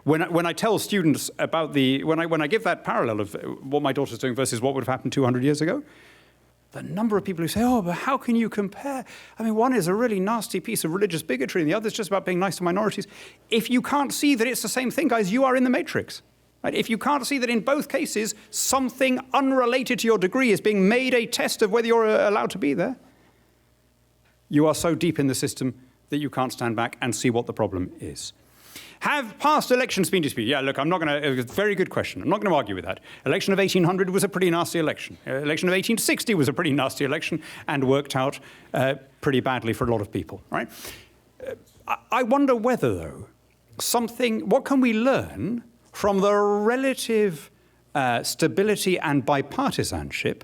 B: When I tell students about when I give that parallel of what my daughter's doing versus what would have happened 200 years ago, the number of people who say, oh, but how can you compare? I mean, one is a really nasty piece of religious bigotry and the other is just about being nice to minorities. If you can't see that it's the same thing, guys, you are in the matrix. Right? If you can't see that in both cases something unrelated to your degree is being made a test of whether you're allowed to be there, you are so deep in the system that you can't stand back and see what the problem is. Have past elections been disputed? Yeah, look, I'm not going to, very good question. I'm not going to argue with that. Election of 1800 was a pretty nasty election. Election of 1860 was a pretty nasty election and worked out pretty badly for a lot of people, right? I wonder whether, though, what can we learn from the relative stability and bipartisanship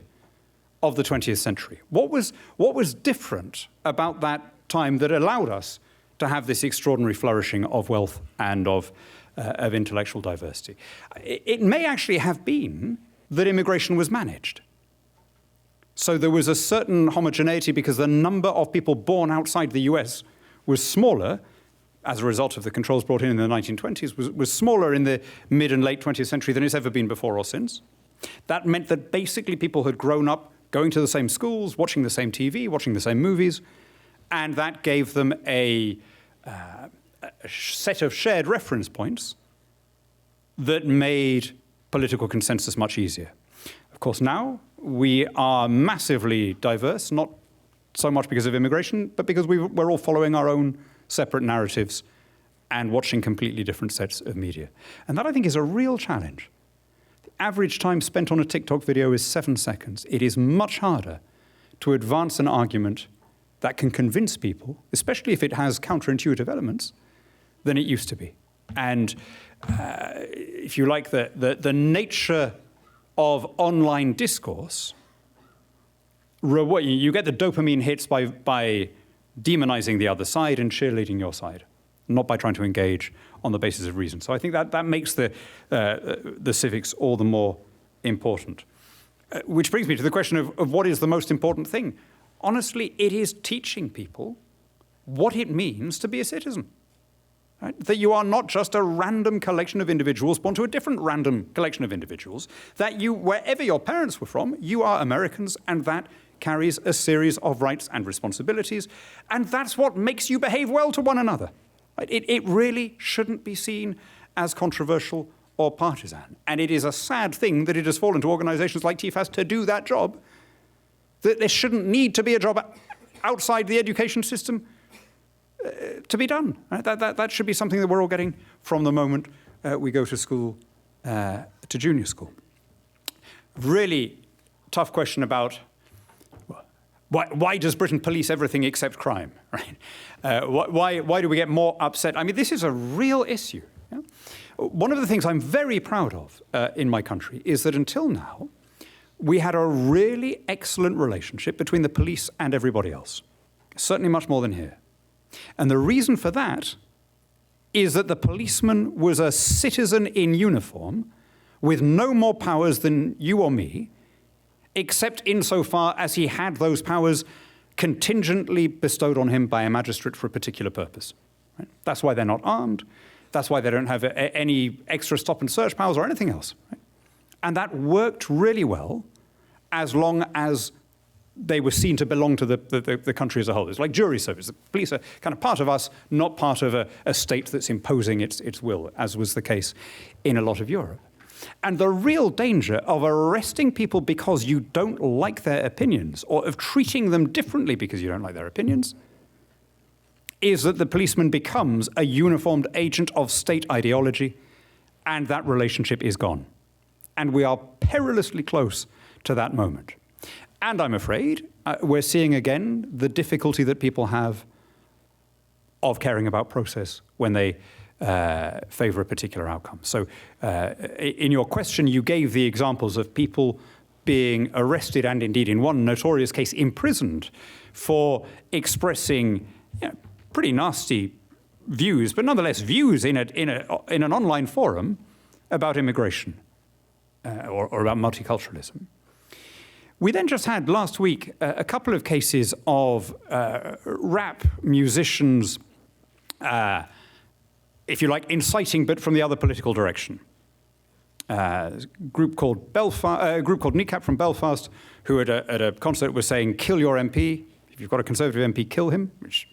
B: of the 20th century? What was different about that time that allowed us to have this extraordinary flourishing of wealth and of intellectual diversity? It may actually have been that immigration was managed. So there was a certain homogeneity because the number of people born outside the US was smaller as a result of the controls brought in the 1920s, was smaller in the mid and late 20th century than it's ever been before or since. That meant that basically people had grown up going to the same schools, watching the same TV, watching the same movies, and that gave them a set of shared reference points that made political consensus much easier. Of course, now we are massively diverse, not so much because of immigration, but because we're all following our own separate narratives and watching completely different sets of media. And that, I think, is a real challenge. The average time spent on a TikTok video is 7 seconds. It is much harder to advance an argument that can convince people, especially if it has counterintuitive elements, than it used to be. And if you like, the nature of online discourse, you get the dopamine hits by demonizing the other side and cheerleading your side, not by trying to engage on the basis of reason. So I think that makes the civics all the more important. Which brings me to the question of what is the most important thing. Honestly, it is teaching people what it means to be a citizen. Right? That you are not just a random collection of individuals born to a different random collection of individuals, that you, wherever your parents were from, you are Americans, and that carries a series of rights and responsibilities, and that's what makes you behave well to one another. Right? It really shouldn't be seen as controversial or partisan, and it is a sad thing that it has fallen to organizations like TFAS to do that job, that there shouldn't need to be a job outside the education system to be done. Right? That should be something that we're all getting from the moment we go to school, to junior school. Really tough question about why does Britain police everything except crime? Right? Why do we get more upset? I mean, this is a real issue. Yeah? One of the things I'm very proud of in my country is that until now, we had a really excellent relationship between the police and everybody else, certainly much more than here. And the reason for that is that the policeman was a citizen in uniform with no more powers than you or me, except insofar as he had those powers contingently bestowed on him by a magistrate for a particular purpose. Right? That's why they're not armed. That's why they don't have any extra stop and search powers or anything else. Right? And that worked really well as long as they were seen to belong to the country as a whole. It's like jury service. The police are kind of part of us, not part of a state that's imposing its will, as was the case in a lot of Europe. And the real danger of arresting people because you don't like their opinions, or of treating them differently because you don't like their opinions, is that the policeman becomes a uniformed agent of state ideology, and that relationship is gone. And we are perilously close to that moment. And I'm afraid we're seeing again the difficulty that people have of caring about process when they favor a particular outcome. So in your question, you gave the examples of people being arrested and indeed in one notorious case imprisoned for expressing pretty nasty views, but nonetheless views in an online forum about immigration or about multiculturalism. We then just had last week a couple of cases of rap musicians, if you like, inciting, but from the other political direction. A group called Kneecap from Belfast, who at a concert was saying, "Kill your MP. If you've got a Conservative MP, kill him," which,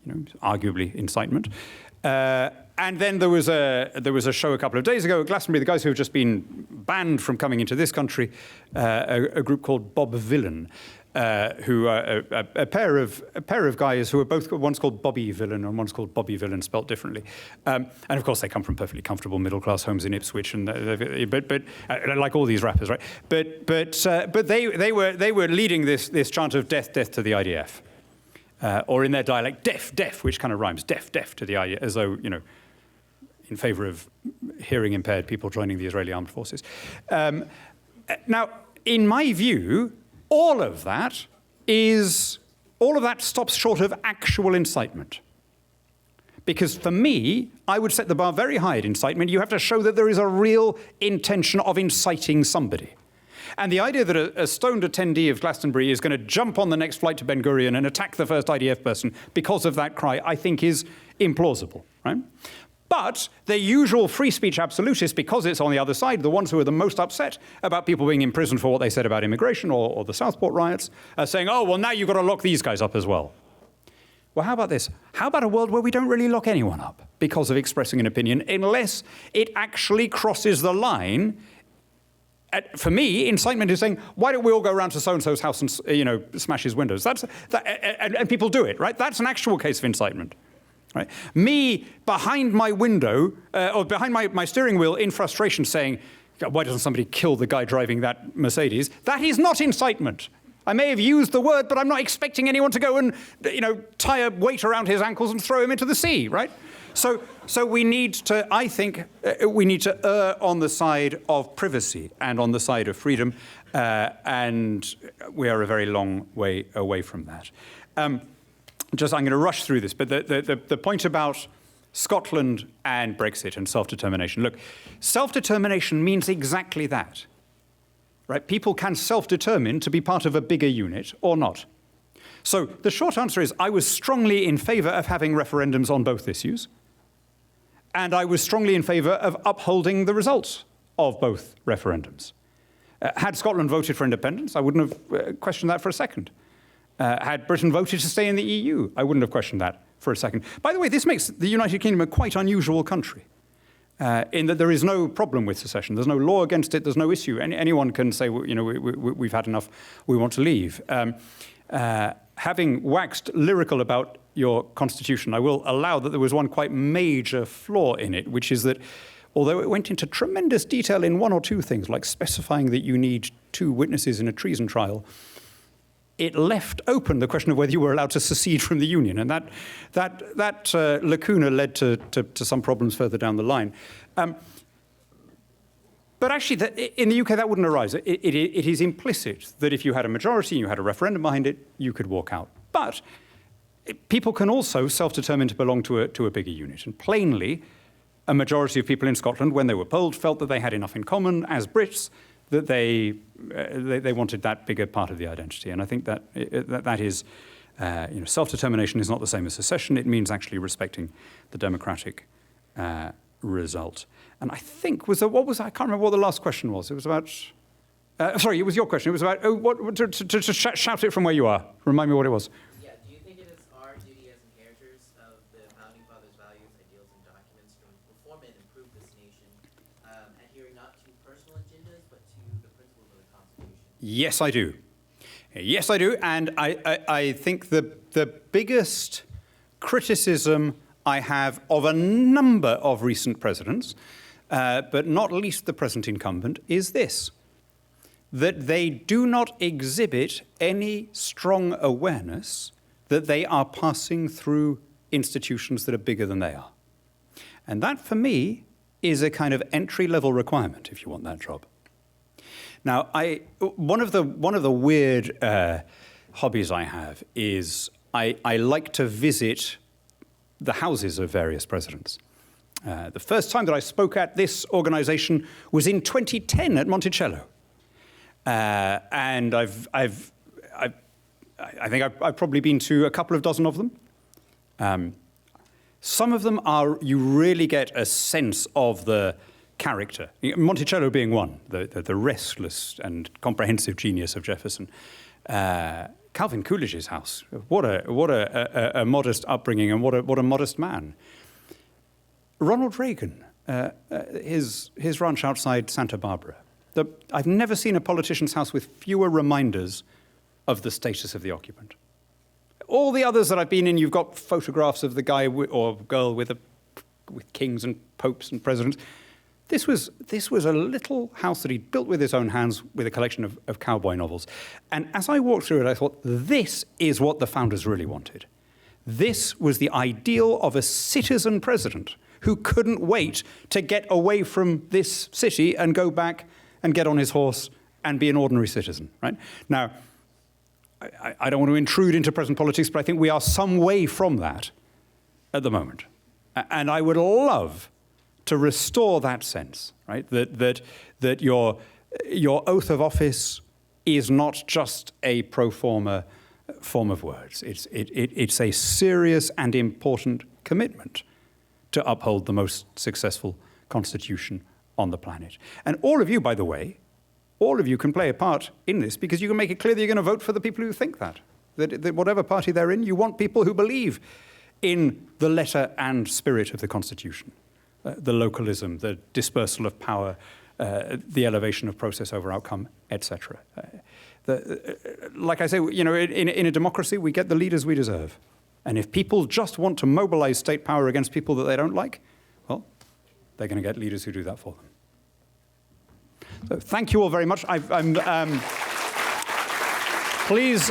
B: is arguably incitement. And then there was a show a couple of days ago at Glastonbury, the guys who have just been banned from coming into this country, a group called Bob Villain, who are a pair of guys who are both, one's called Bobby Villain and one's called Bobby Villain, spelt differently. And of course, they come from perfectly comfortable middle-class homes in Ipswich, and but like all these rappers, right? But they were leading this chant of death, death to the IDF, or in their dialect, deaf, deaf, which kind of rhymes, deaf, deaf to the IDF, as though, you know, in favor of hearing impaired people joining the Israeli armed forces. Now, in my view, all of that stops short of actual incitement. Because for me, I would set the bar very high at incitement. You have to show that there is a real intention of inciting somebody. And the idea that a stoned attendee of Glastonbury is going to jump on the next flight to Ben Gurion and attack the first IDF person because of that cry, I think is implausible, right? But the usual free speech absolutists, because it's on the other side, the ones who are the most upset about people being imprisoned for what they said about immigration or the Southport riots, are saying, oh, well, now you've got to lock these guys up as well. Well, how about this? How about a world where we don't really lock anyone up because of expressing an opinion, unless it actually crosses the line? For me, incitement is saying, why don't we all go around to so-and-so's house and, smash his windows? And people do it, right? That's an actual case of incitement. Right? Me behind my window, or behind my steering wheel in frustration saying, why doesn't somebody kill the guy driving that Mercedes? That is not incitement. I may have used the word, but I'm not expecting anyone to go and, tie a weight around his ankles and throw him into the sea, right? So we need to, I think, we need to err on the side of privacy and on the side of freedom, and we are a very long way away from that. I'm going to rush through this, but the point about Scotland and Brexit and self-determination. Look, self-determination means exactly that, right? People can self-determine to be part of a bigger unit or not. So the short answer is I was strongly in favour of having referendums on both issues, and I was strongly in favour of upholding the results of both referendums. Had Scotland voted for independence, I wouldn't have questioned that for a second. Had Britain voted to stay in the EU, I wouldn't have questioned that for a second. By the way, this makes the United Kingdom a quite unusual country, in that there is no problem with secession. There's no law against it. There's no issue. Anyone can say, we've had enough. We want to leave. Having waxed lyrical about your constitution, I will allow that there was one quite major flaw in it, which is that although it went into tremendous detail in one or two things, like specifying that you need 2 witnesses in a treason trial, it left open the question of whether you were allowed to secede from the Union. And that lacuna led to some problems further down the line. But actually, in the UK, that wouldn't arise. It is implicit that if you had a majority and you had a referendum behind it, you could walk out. But people can also self-determine to belong to a bigger unit. And plainly, a majority of people in Scotland, when they were polled, felt that they had enough in common as Brits that they wanted that bigger part of the identity. And I think that is, self-determination is not the same as secession. It means actually respecting the democratic result. And I think, I can't remember what the last question was. It was about, sorry, it was your question. It was about, to shout it from where you are. Remind me what it was.
L: Yeah, do you think it is our duty as inheritors of the Founding Fathers' values, ideals, and documents to reform and improve this nation, adhering not to personal agendas, but to the principles of the Constitution?
B: Yes, I do. Yes, I do. And I think the biggest criticism I have of a number of recent presidents, but not least the present incumbent, is this: that they do not exhibit any strong awareness that they are passing through institutions that are bigger than they are. And that, for me, is a kind of entry-level requirement if you want that job. Now, one of the weird hobbies I have is I like to visit the houses of various presidents. The first time that I spoke at this organization was in 2010 at Monticello. And I think I've probably been to a couple of dozen of them. Some of them you really get a sense of the character. Monticello being one, the restless and comprehensive genius of Jefferson. Calvin Coolidge's house. What a modest upbringing and what a modest man. Ronald Reagan, his ranch outside Santa Barbara. I've never seen a politician's house with fewer reminders of the status of the occupant. All the others that I've been in, you've got photographs of the guy or girl with kings and popes and presidents. This was a little house that he'd built with his own hands with a collection of cowboy novels. And as I walked through it, I thought, this is what the founders really wanted. This was the ideal of a citizen president who couldn't wait to get away from this city and go back and get on his horse and be an ordinary citizen, right? Now, I don't want to intrude into present politics, but I think we are some way from that at the moment. And I would love to restore that sense, right? That your oath of office is not just a pro forma form of words. It's a serious and important commitment to uphold the most successful constitution on the planet. And all of you, by the way, all of you can play a part in this because you can make it clear that you're going to vote for the people who think that whatever party they're in, you want people who believe in the letter and spirit of the Constitution, the localism, the dispersal of power, the elevation of process over outcome, etc. Like I say, in a democracy, we get the leaders we deserve. And if people just want to mobilize state power against people that they don't like, well, they're going to get leaders who do that for them. So thank you all very much. Please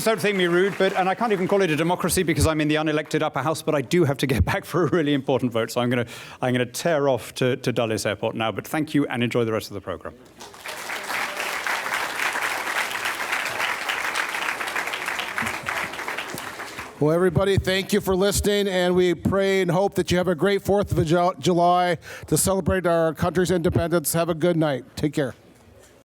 B: don't think me rude, and I can't even call it a democracy because I'm in the unelected upper house, but I do have to get back for a really important vote. So I'm going to tear off to Dulles Airport now. But thank you and enjoy the rest of the program.
M: Well, everybody, thank you for listening, and we pray and hope that you have a great 4th of July to celebrate our country's independence. Have a good night. Take care.